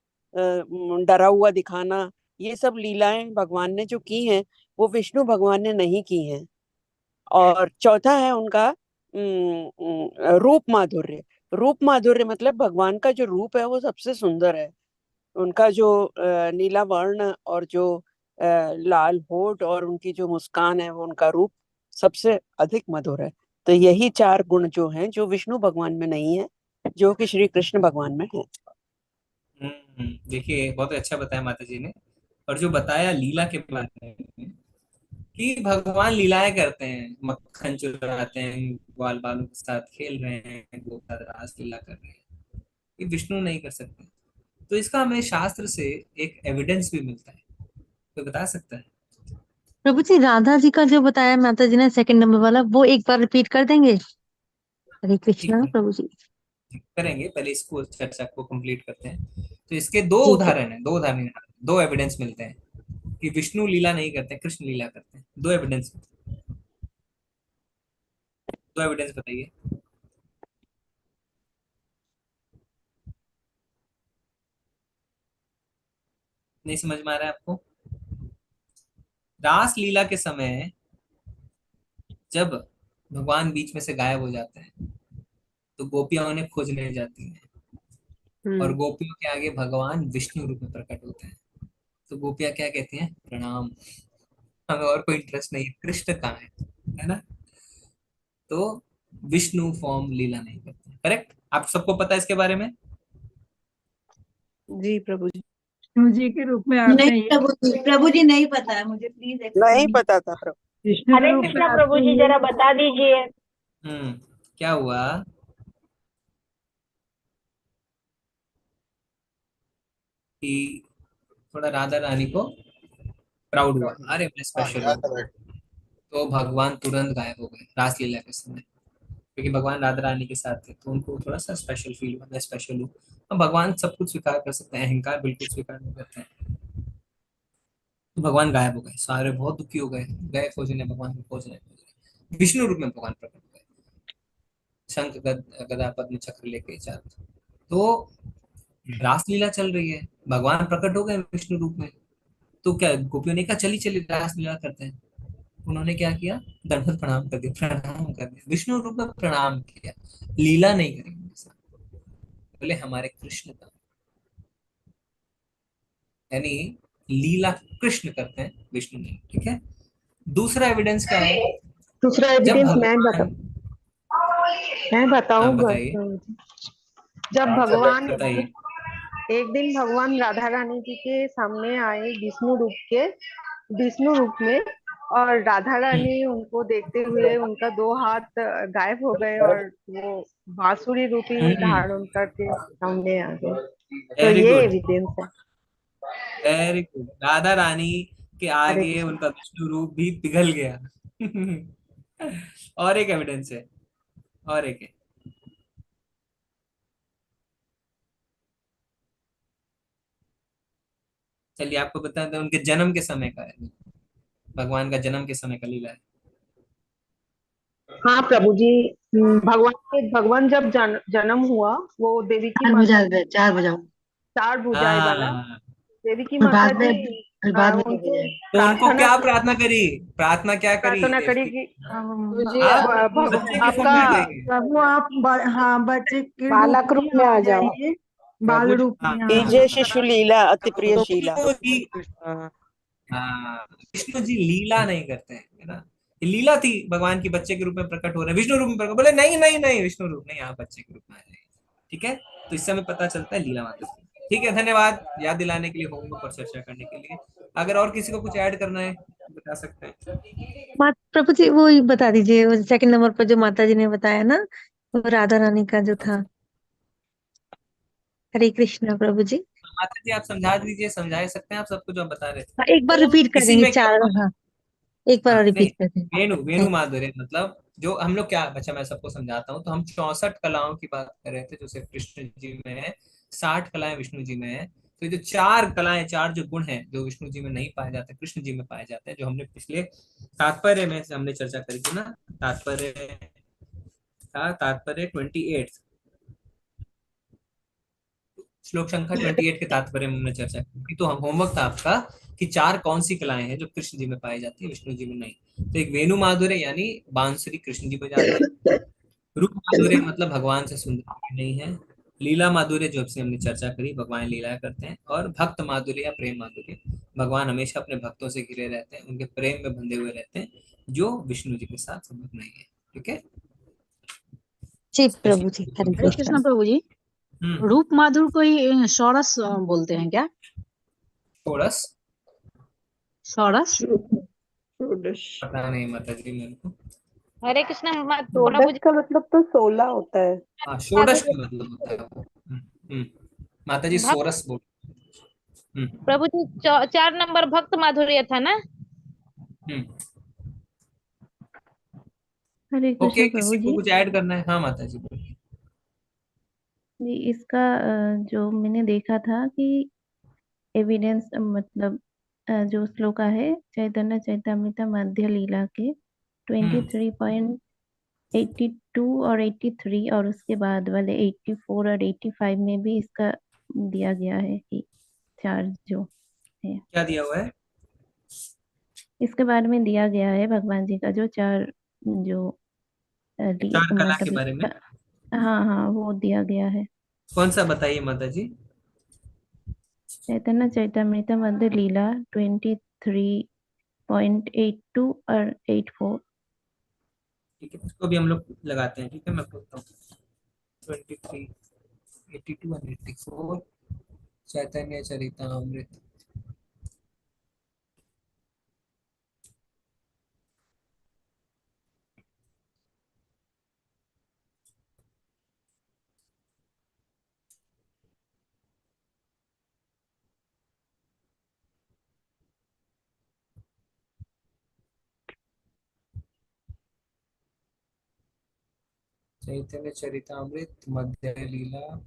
डरा हुआ दिखाना, ये सब लीलाएं भगवान ने जो की हैं वो विष्णु भगवान ने नहीं की हैं। और चौथा है उनका रूप माधुर्य। रूप माधुर्य मतलब भगवान का जो रूप है वो सबसे सुंदर है। उनका जो नीला वर्ण और जो लाल होठ और उनकी जो मुस्कान है, वो उनका रूप सबसे अधिक मधुर है। तो यही 4 गुण जो हैं जो विष्णु भगवान में नहीं है, जो कि श्री कृष्ण भगवान में है। देखिए, बहुत अच्छा बताया माता जी ने। और जो बताया लीला के बारे में, कि भगवान लीलाएं करते हैं, मक्खन चुराते हैं, ग्वाल बालों के साथ खेल रहे हैं, गोपाल रास लीला कर रहे हैं, ये विष्णु नहीं कर सकते। तो इसका हमें शास्त्र से एक एविडेंस भी मिलता है, तो बता सकता है? प्रभु जी, राधा जी का जो बताया माता जी ने सेकंड नंबर वाला, वो एक बार रिपीट कर देंगे? हरे कृष्णा ठीक प्रभु जी। करेंगे, पहले इसको चर्चा को कंप्लीट करते हैं। तो इसके 2 ठीक है। उदाहरण है, 2 उदाहरण, 2 एविडेंस मिलते हैं कि विष्णु लीला नहीं करते, कृष्ण लीला करते हैं। 2 एविडेंस, 2 एविडेंस बताइए। नहीं समझ में आ रहा है आपको? रास लीला के समय जब भगवान बीच में से गायब हो जाते हैं, तो गोपियां उन्हें खोजने जाती हैं और गोपियों के आगे भगवान विष्णु रूप में प्रकट होते हैं। तो गोपियां क्या कहती हैं? प्रणाम, हमें और कोई इंटरेस्ट नहीं है, कृष्ण कहाँ है ना? तो विष्णु फॉर्म लीला नहीं करते। करेक्ट? आप सबको पता है इसके बारे में? जी प्रभु जी। विष्णु जी के रूप में नहीं आपने ये प्रभु जी नहीं पता है मुझे, प्लीज नहीं एक्सप्लेन। पता था प्रभु। विष्णु के हरे रूप कृष्णा में प्रभु आपने जी, ये जरा बता दीजिए। क्या हुआ कि थोड़ा राधा रानी को प्राउड हुआ, अरे मैं स्पेशल हूँ, तो भगवान तुरंत गायब हो गए रासलीला के समय, क्योंकि भगवान राधा रानी के साथ थे, तो उनको थोड़ा सा स्पेशल फील हुआ, मैं स्पेशल हूँ। अब भगवान सब कुछ स्वीकार कर सकते हैं, अहंकार बिल्कुल स्वीकार नहीं करते हैं। तो भगवान गायब हो गए, सारे बहुत दुखी हो गए, गए खोजने भगवान को, खोजने विष्णु रूप में भगवान प्रकट हो गए, शंख गदा पद्म चक्र लेके साथ। तो रासलीला चल रही है, भगवान प्रकट हो गए विष्णु रूप में, तो क्या गोपियों ने कहा चली चली रासलीला करते हैं। उन्होंने क्या किया, दंडवत प्रणाम कर दिया, प्रणाम कर दिया, विष्णु रूप में प्रणाम किया, लीला नहीं करी उनके साथ। बोले हमारे कृष्ण का, यानी लीला कृष्ण करते हैं, विष्णु नहीं। ठीक है, दूसरा एविडेंस क्या है, दूसरा जब एविडेंस भगवान, मैं आप बताऊं बताइए, जब भगवान बताइए। एक दिन भगवान राधा रानी जी के सामने आए विष्णु रूप में, और राधा रानी उनको देखते हुए उनका दो हाथ गायब हो गए और वो बांसुरी रूपी धारण करके सामने आ गए। तो वेरी ये गुड, एविडेंस है। वेरी गुड, राधा रानी के हरे आगे कृष्ण। उनका विष्णु रूप भी पिघल गया। और एक एविडेंस है, और एक है, चलिए आपको बताते हैं, उनके जन्म के समय का है, भगवान का जन्म के समय का लीला है। हाँ प्रभु जी। भगवान जब जन्म हुआ, वो देवी की चार माता, भुजा, चार भुजाओं। चार भुजाएं वाला हाँ, देवी की और माता बाद में, जी फिर बाद में दो उनको भुजाएं। तो उनको प्रार्थना क्या प्रार्थना करी, प्रार्थना क्या करी प्रार्थना करी देवकी, कि मुझे आप बच्चे के फॉर्म आपका में आ जाइए। प्रभु आप हाँ बच्चे के रूप बालक रूप में में आ आ जाओ। जाइए, प्रभु बाल जी, रूप में कीजिए शिशु लीला अति प्रिय तो शीला। विष्णु जी, हाँ। हाँ विष्णु जी लीला नहीं करते हैं, है ना। ये लीला थी, भगवान की बच्चे के रूप में प्रकट हो रहे हैं, विष्णु रूप में प्रकट, बोले नहीं नहीं नहीं, विष्णु रूप नहीं, आप बच्चे के रूप में आ जाइए। ठीक है, तो इससे हमें पता चलता है लीला माता की। ठीक है, धन्यवाद याद दिलाने के लिए, होम पर चर्चा करने के लिए। अगर और किसी को कुछ ऐड करना है बता सकते हैं। प्रभु जी वो ही बता दीजिए, वो सेकंड नंबर पर जो माता जी ने बताया ना, वो राधा रानी का जो था। हरे कृष्णा प्रभु जी। माता जी आप समझा दीजिए, समझा सकते हैं आप सबको जो आप बता रहे थे। हाँ, एक बार रिपीट कर इसी देंगे में क्या चार। हुआ, हाँ, एक बार हाँ नहीं, रिपीट कर देंगे। वेणु वेणु माधुर्य मतलब जो हम लोग क्या, अच्छा मैं सबको समझाता हूँ, तो हम 64 कलाओं की बात कर रहे थे जो सिर्फ कृष्ण जी में है, 60 कलाएं विष्णु जी में है। तो ये जो चार कलाएं, चार जो गुण हैं जो विष्णु जी में नहीं पाए जाते, कृष्ण जी में पाए जाते हैं, जो हमने पिछले तात्पर्य में से हमने चर्चा करी थी ना, तात्पर्य था, तात्पर्य 28, श्लोक संख्या 28 के तात्पर्य में हमने चर्चा की थी। तो हम होमवर्क था आपका कि चार कौन सी कलाएं हैं जो कृष्ण जी में पाई जाती है, विष्णु जी में नहीं। तो एक वेणु माधुर्य यानी बांसुरी कृष्ण जी बजाते हैं, रूप माधुर्य मतलब भगवान से सुंदर कोई नहीं है, लीला माधुर्य जो से हमने चर्चा करी, भगवान लीला करते हैं, और भक्त माधुर्य या प्रेम माधुर्य, भगवान हमेशा अपने भक्तों से घिरे रहते हैं, उनके प्रेम में बंधे हुए रहते हैं, जो विष्णु जी के साथ संभव नहीं है। ठीक है, जी प्रभु जी, हरे हरे कृष्णा। कृष्ण प्रभु जी, रूप माधुर को ही षोडश बोलते हैं क्या? षोडश, षोडश पता नहीं माता जी मेरे को। हरे कृष्ण प्रभु षोडश जी। का मतलब तो 16 होता है। हाँ, षोडश का मतलब होता है वो। माता जी भक्त सोरस बोल। प्रभु जी, 4 नंबर भक्त माधुर्य था ना। हरे ओके, कृष्ण प्रभु किसी को जी। कुछ ऐड करना है? हाँ माता जी बोलिए। जी इसका जो मैंने देखा था कि एविडेंस मतलब जो श्लोका है चैतन्य चैतामृत मध्य लीला के 23.82 और 83 और उसके बाद वाले 84 और 85 में भी इसका दिया गया है कि चार्ज जो है क्या दिया हुआ है? इसके बारे में दिया गया है भगवान जी का जो चार जो चार कला के मतलब बारे में हाँ हाँ वो दिया गया है। कौन सा बताइए माता जी। चैतन्य चैतामृत मध्य लीला 23.82 और 84। ठीक है, इसको भी हम लोग लगाते हैं। ठीक है, मैं बोलता हूँ 23, 82 और 84 चैतन्य चरितामृत। चैतन्य चरितामृत मध्य लीला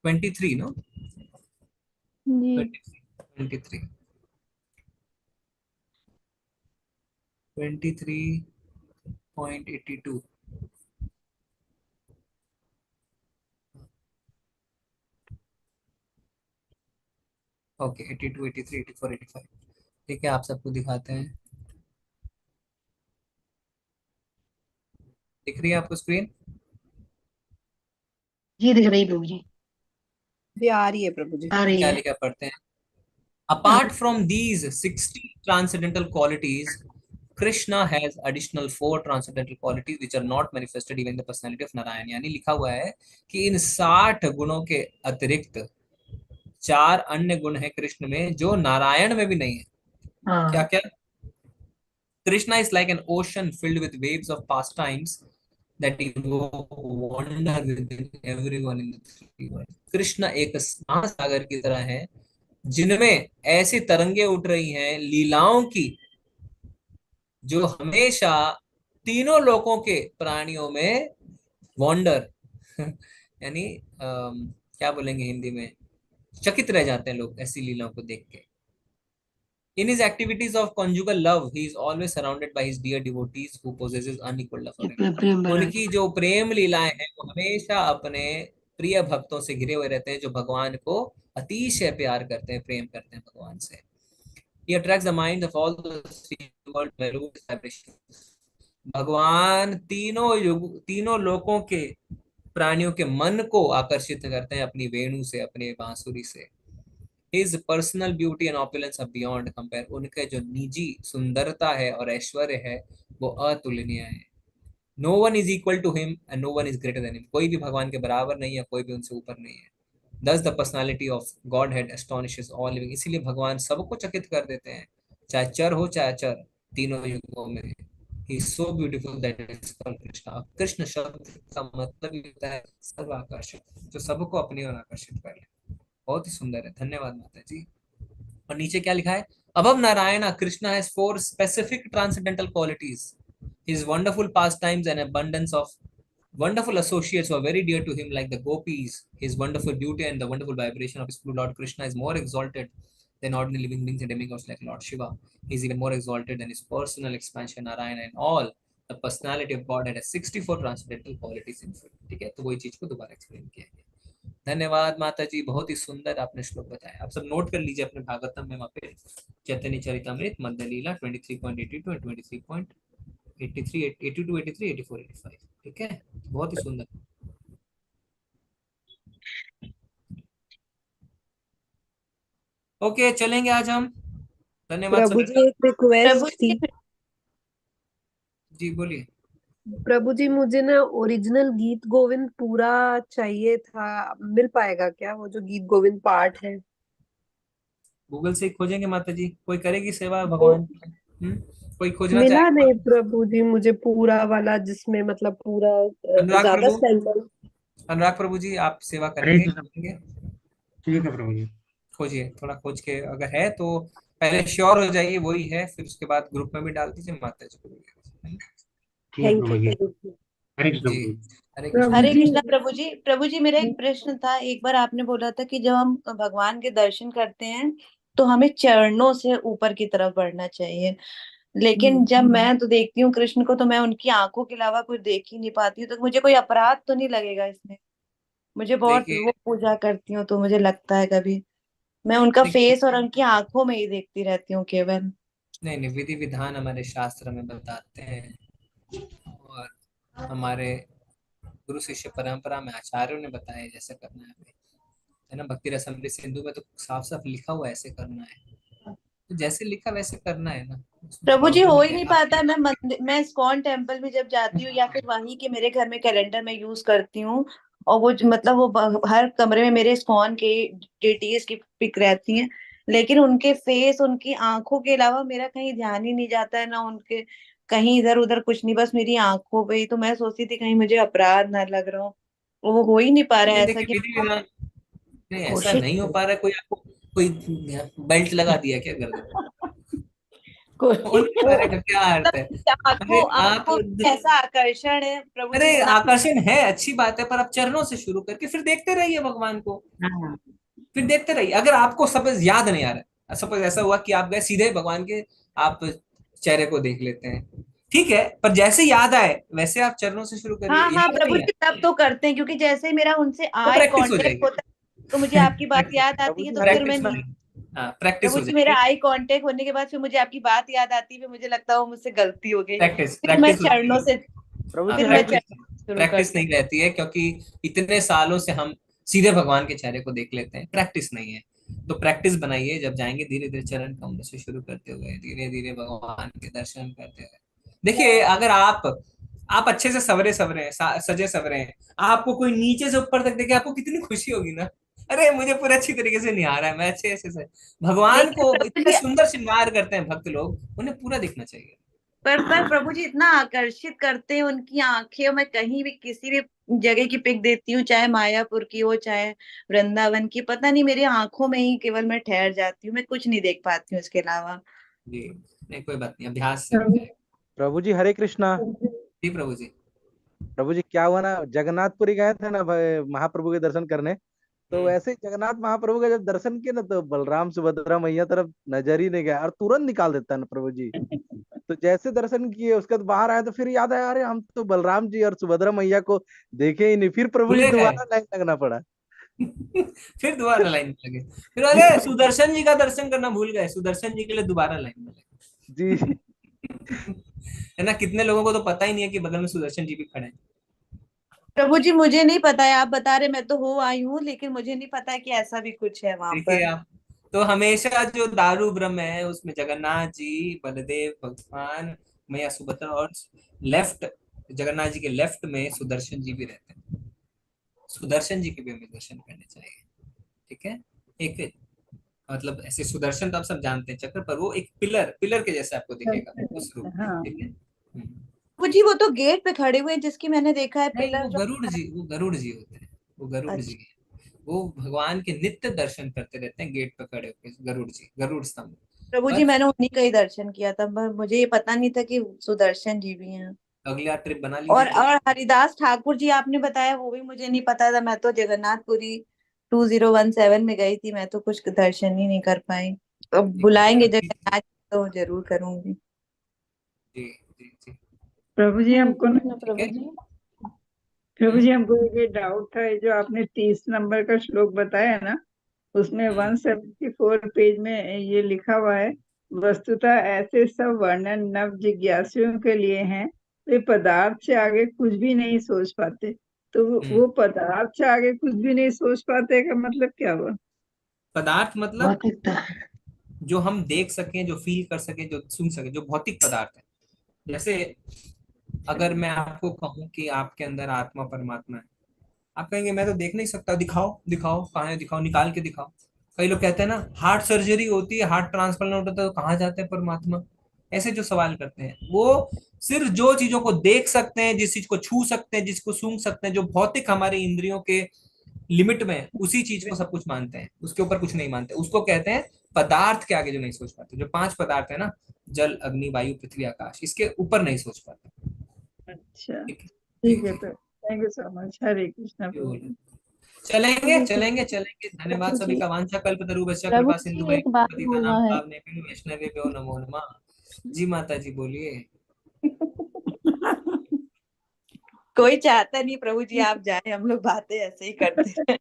23 नो जी 23 23.82। ओके 82 83 84 85। ठीक है, आप सबको दिखाते हैं। दिख रही है आपको स्क्रीन? जी दिख रही प्रभु जी। भी आ रही है प्रभु जी। आ रही क्या है। लिखा पढ़ते हैं? Apart from these 60 transcendental qualities, Krishna has additional 4 transcendental qualities which are not manifested even in the personality of Narayan। यानी लिखा हुआ है कि इन 60 गुणों के अतिरिक्त 4 अन्य गुण हैं कृष्ण में जो नारायण में भी नहीं है। क्या हाँ क्या? Krishna is like an ocean filled with waves of pastimes that evoke wonder within everyone in the three worlds। Krishna एक महासागर की तरह है जिनमें ऐसी तरंगे उठ रही हैं लीलाओं की जो हमेशा तीनों लोकों के प्राणियों में वॉन्डर यानी क्या बोलेंगे हिंदी में, चकित रह जाते हैं लोग ऐसी लीलाओं को देख के। In his activities of conjugal love, he is always surrounded by his dear devotees who possesses unequaled love for him। प्रेम बड़ा उनकी जो प्रेम लीलाएं हैं वो हमेशा अपने प्रिय भक्तों से घिरे हुए रहते हैं जो भगवान को अतिशय प्यार करते हैं, प्रेम करते हैं भगवान से। He attracts the mind of all the three world melodious vibrations। भगवान तीनों लोकों के प्राणियों के मन को आकर्षित करते हैं अपनी वेणु से, अपने बांसुरी से। His personal beauty and opulence are beyond compare। उनके जो निजी सुंदरता है और ऐश्वर्य है वो अतुलनीय है। No one is equal to him and no one is greater than him। कोई भी भगवान के बराबर नहीं है, कोई भी उनसे ऊपर नहीं है। Thus the personality of Godhead astonishes all living। इसीलिए भगवान सबको चकित कर देते हैं, चाहे चर हो चाहे अचर, तीनों युगों में। He is so beautiful that it is called Krishna। Krishna शब्द का मतलब ही होता है सर्व आकर्षक, जो सबको अपनी ओर आकर्षित कर ले। बहुत ही सुंदर है, धन्यवाद माता जी। और नीचे क्या लिखा है? Above Narayana, Krishna has 4 specific transcendental qualities। His wonderful pastimes and abundance of wonderful associates who are very dear to him, like the gopis, his wonderful beauty and the wonderful vibration of his true Lord Krishna is more exalted than ordinary living beings and demigods like Lord Shiva। He is even more exalted than his personal expansion Narayana, and all the personality of God has 64 transcendental qualities in full। ठीक है, तो वही चीज को दोबारा explain किया गया। धन्यवाद माता जी, बहुत ही सुंदर आपने श्लोक बताया। आप सब नोट कर लीजिए अपने भागवतम में, वहां पे चैतन्य चरितामृत मध्य लीला 23.82 और 23.83 82 83 84 85। ठीक है, बहुत ही सुंदर। ओके चलेंगे आज हम। धन्यवाद प्रभु सभी जी एक प्रभु रिक्वेस्ट थी। जी जी बोलिए। प्रभु जी मुझे ना ओरिजिनल गीत गोविंद पूरा चाहिए था, मिल पाएगा क्या वो जो गीत गोविंद पार्ट है? गूगल से ही खोजेंगे माता जी, कोई करेगी सेवा वो भगवान की। कोई खोजना मिला चाहेगा? नहीं प्रभु जी मुझे पूरा वाला, जिसमें मतलब पूरा अनुराग ज्यादा प्रभु, स्टैंडर्ड। अनुराग प्रभु जी आप सेवा हरे करेंगे? कृष्ण। ठीक है प्रभु जी। खोजिए, थोड़ा खोज के अगर है तो पहले श्योर हो जाइए वही है, फिर उसके बाद ग्रुप में भी डाल दीजिए, माता जी को भी। ठीक है थैंक प्रभु यू जी। प्रभु जी। हरे कृष्ण जी प्रभु जी। हरे कृष्ण। प्रभु हरे जी कृष्णा प्रभु जी। प्रभु जी मेरा एक प्रश्न था, एक बार आपने बोला था कि जब हम भगवान के दर्शन करते हैं तो हमें चरणों से ऊपर की तरफ बढ़ना चाहिए, लेकिन जब मैं तो देखती हूँ कृष्ण को तो मैं उनकी आंखों के अलावा कुछ देख ही नहीं पाती हूँ, तो मुझे कोई अपराध तो नहीं लगेगा इसमें? मुझे बहुत देखिए वो पूजा करती हूँ तो मुझे लगता है कभी मैं उनका देखिए फेस और उनकी आंखों में ही देखती रहती हूँ केवल। नहीं नहीं, विधि विधान हमारे शास्त्र में बताते हैं और हमारे गुरु शिष्य परंपरा में आचार्यों ने बताया जैसे करना है हमें, है ना। भक्ति रसमृत सिंधु में तो साफ साफ लिखा हुआ है ऐसे करना है, तो जैसे लिखा वैसे करना है ना, उसमें प्रभु जी हो प्रॉब्लम ही क्या नहीं है? आप पाता। मैं इस्कॉन टेम्पल में जब जाती हूँ या फिर वहीं के मेरे घर में कैलेंडर में यूज करती हूँ, और वो मतलब वो हर कमरे में मेरे इस्कॉन के डीटीएस की पिक रहती है, लेकिन उनके फेस, उनकी आंखों के अलावा मेरा कहीं ध्यान ही नहीं जाता है, ना उनके कहीं इधर उधर कुछ नहीं, बस मेरी आंखों पे ही। तो मैं सोचती थी कहीं मुझे अपराध ना लग रहा हो, वो हो ही नहीं पा रहा है नहीं ऐसा देखिए कि विधि विधान, नहीं ऐसा कोशिश नहीं हो पा रहा है। कोई आपको कोई बेल्ट लगा दिया क्या गर्दन में? हो नहीं पा रहा है, क्या अर्थ है? अरे आंखों आप, आंखों में ऐसा आकर्षण है प्रभु अरे जी, इतना। आकर्षण है, अच्छी बात है, पर आप चरणों से शुरू करके फिर देखते रहिए भगवान को। हाँ फिर देखते रहिए। अगर आपको सपोज याद नहीं आ रहा है, सपोज ऐसा हुआ कि आप गए सीधे भगवान के, आप चेहरे को देख लेते हैं, ठीक है, पर जैसे याद आए वैसे आप चरणों से शुरू करिए। हाँ हाँ याद प्रभु नहीं है जी, तब तो करते हैं, क्योंकि जैसे ही मेरा उनसे तो आई प्रैक्टिस हो कांटेक्ट जाएगी। होता है तो मुझे आपकी बात याद आती है, तो फिर मैं प्रैक्टिस हो नहीं। जाएगी। हाँ प्रैक्टिस प्रभु हो जी, मेरा जाएगी। आई कांटेक्ट होने के बाद फिर मुझे आपकी बात याद आती है, फिर मुझे लगता है वो मुझसे गलती हो गई, प्रैक्टिस फिर मैं प्रैक्टिस हो चरणों जाएगी। से प्रभु जी फिर मैं हरे प्रैक्टिस, चरणों से शुरू प्रैक्टिस करती नहीं रहती है, क्योंकि इतने सालों से हम सीधे भगवान के चेहरे को देख लेते हैं, प्रैक्टिस नहीं है। तो प्रैक्टिस बनाइए, जब जाएंगे धीरे धीरे चरण कमल से शुरू करते हुए धीरे धीरे भगवान के दर्शन करते हुए। देखिए अगर आप अच्छे से सवरे सवरे हैं, सजे सवरे हैं, आपको कोई नीचे से ऊपर तक देखे, आपको कितनी खुशी होगी ना। अरे मुझे पूरे अच्छी तरीके से निहारा है, मैं अच्छे से हूँ। भगवान लेकिन को प्रभु इतने जी, सुंदर श्रृंगार करते हैं भक्त लोग, उन्हें पूरा दिखना चाहिए। पर प्रभु जी इतना आकर्षित करते हैं उनकी आंखें, और मैं कहीं भी किसी भी जगह की पिक देती हूँ, चाहे मायापुर की हो चाहे वृंदावन की, पता नहीं मेरी आंखों में ही केवल मैं ठहर जाती हूँ, मैं कुछ नहीं देख पाती हूँ इसके अलावा। जी नहीं कोई बात नहीं, अभ्यास से हो जाएगा। प्रभु जी हरे कृष्णा। जी प्रभु जी। प्रभु जी क्या हुआ ना, जगन्नाथपुरी गए थे ना भाई महाप्रभु के दर्शन करने, तो वैसे ही जगन्नाथ महाप्रभु का जब दर्शन किया ना, तो बलराम सुभद्रा मैया तरफ नजर ही नहीं गया और तुरंत निकाल देता है ना प्रभु जी। तो जैसे दर्शन किए उसके बाद बाहर आए तो फिर याद आया, अरे हम तो बलराम जी और सुभद्रा मैया को देखे ही नहीं। फिर प्रभु जी भूले गए। दोबारा लाइन लगना पड़ा। फिर दोबारा लाइन में लगे, फिर अरे सुदर्शन जी का दर्शन करना भूल गए, सुदर्शन जी के लिए दोबारा लाइन में जी लगे। है ना, कितने लोगों को तो पता ही नहीं है कि बगल में सुदर्शन जी भी खड़े हैं। प्रभु जी मुझे नहीं पता है, आप बता रहे, मैं तो हो आई हूँ, लेकिन मुझे नहीं पता है कि ऐसा भी कुछ है वहां देखिए पर। आप, तो हमेशा जो दारू ब्रह्म है उसमें जगन्नाथ जी, बलदेव भगवान, मैया सुभद्रा, और लेफ्ट, जगन्नाथ जी के लेफ्ट में सुदर्शन जी भी रहते हैं। सुदर्शन जी के भी हमें दर्शन करने चाहिए। ठीक है, एक मतलब ऐसे सुदर्शन तो आप सब जानते हैं चक्र, पर वो एक पिलर, पिलर के जैसे आपको दिखेगा उस रूप में। हाँ। ठीक है। प्रभु जी वो तो गेट पे खड़े हुए हैं, जिसकी मैंने देखा है नहीं पिलर वो जो। गरुड़ जी, वो गरुड़ जी होते हैं, वो गरुड़ जी अच्छा हैं। वो भगवान के नित्य दर्शन करते रहते हैं गेट पर खड़े होकर, गरुड़ जी, गरुड़ स्तंभ। प्रभु जी, पर मैंने उन्हीं का ही दर्शन किया था, पर मुझे ये पता नहीं था कि सुदर्शन जी भी हैं। अगला ट्रिप बना लीजिए तो। और हरिदास ठाकुर जी आपने बताया, वो भी मुझे नहीं पता था, मैं तो जगन्नाथपुरी 2017 में गई थी, मैं तो कुछ दर्शन ही नहीं कर पाई। अब बुलाएंगे जी जगन्नाथ तो जरूर करूंगी। जी जी जी। प्रभु जी हरे हमको ना, कृष्ण ठीक प्रभु है। जी। प्रभु जी हमको ये डाउट था, ये जो आपने 30 नंबर का श्लोक बताया ना, उसमें 174 पेज में ये लिखा हुआ है, वस्तुतः ऐसे सब वर्णन नव जिज्ञासुओं के लिए हैं, वे पदार्थ से आगे कुछ भी नहीं सोच पाते। तो वो पदार्थ से आगे कुछ भी नहीं सोच पाते का मतलब क्या हुआ? पदार्थ मतलब जो हम देख सकें, जो फील कर सकें, जो सुन सकें, जो भौतिक पदार्थ है। जैसे अगर मैं आपको कहूं कि आपके अंदर आत्मा परमात्मा है, आप कहेंगे मैं तो देख नहीं सकता, दिखाओ दिखाओ, कहाँ है, दिखाओ, निकाल के दिखाओ। कई लोग कहते हैं ना हार्ट सर्जरी होती है, हार्ट ट्रांसप्लांट होता है, तो कहाँ जाते हैं परमात्मा? ऐसे जो सवाल करते हैं वो सिर्फ जो चीजों को देख सकते हैं, जिस चीज को छू सकते हैं, जिसको सूंघ सकते हैं, जो भौतिक हमारे इंद्रियों के लिमिट में है, उसी चीज को सब कुछ मानते हैं, उसके ऊपर कुछ नहीं मानते। उसको कहते हैं पदार्थ के आगे जो नहीं सोच पाते। जो 5 पदार्थ है ना, जल अग्नि वायु पृथ्वी आकाश, इसके ऊपर नहीं सोच पाते। अच्छा ठीक है। जी ठीक है, जी। तो थैंक यू सो मच। हरे कृष्णा प्रभु बिल्कुल। जी। चलेंगे हरे चलेंगे कृष्ण चलेंगे। धन्यवाद प्रभु सभी जी। का। वांछा कल्पतरुभ्यश्च प्रभु कृपा सिंधु जी एक बात बोलना पतितानां है। पावनेभ्यो वैष्णवेभ्यो नमो नमः। जी माता जी बोलिए। कोई चाहता नहीं प्रभु जी आप जाए, हम लोग बातें ऐसे ही करते हैं।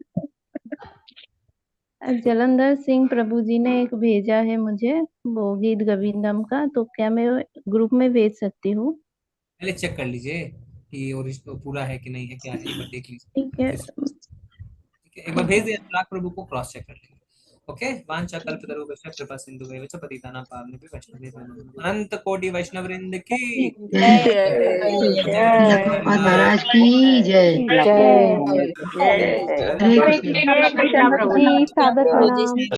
जलंधर सिंह प्रभु जी ने एक भेजा है मुझे, वो गीत गोविंदम का, तो क्या मैं ग्रुप में भेज सकती हूँ? पहले चेक कर लीजिए कि ओरिजिनल पूरा है कि नहीं है, क्या है, एक बार देख लीजिए। ठीक है। ठीक है, एक बार भेज दिया अनुराग प्रभु को, क्रॉस चेक कर लेंगे। ओके, वाञ्छाकल्पतरुभ्यश्च कृपा सिन्धुभ्येव च पतितानां पावनेभ्यो वैष्णवेभ्यो नमो नमः। अनंत कोटि वैष्णव वृंद की महाराज की जय। हरे कृष्ण प्रभु जी, सादर प्रणाम।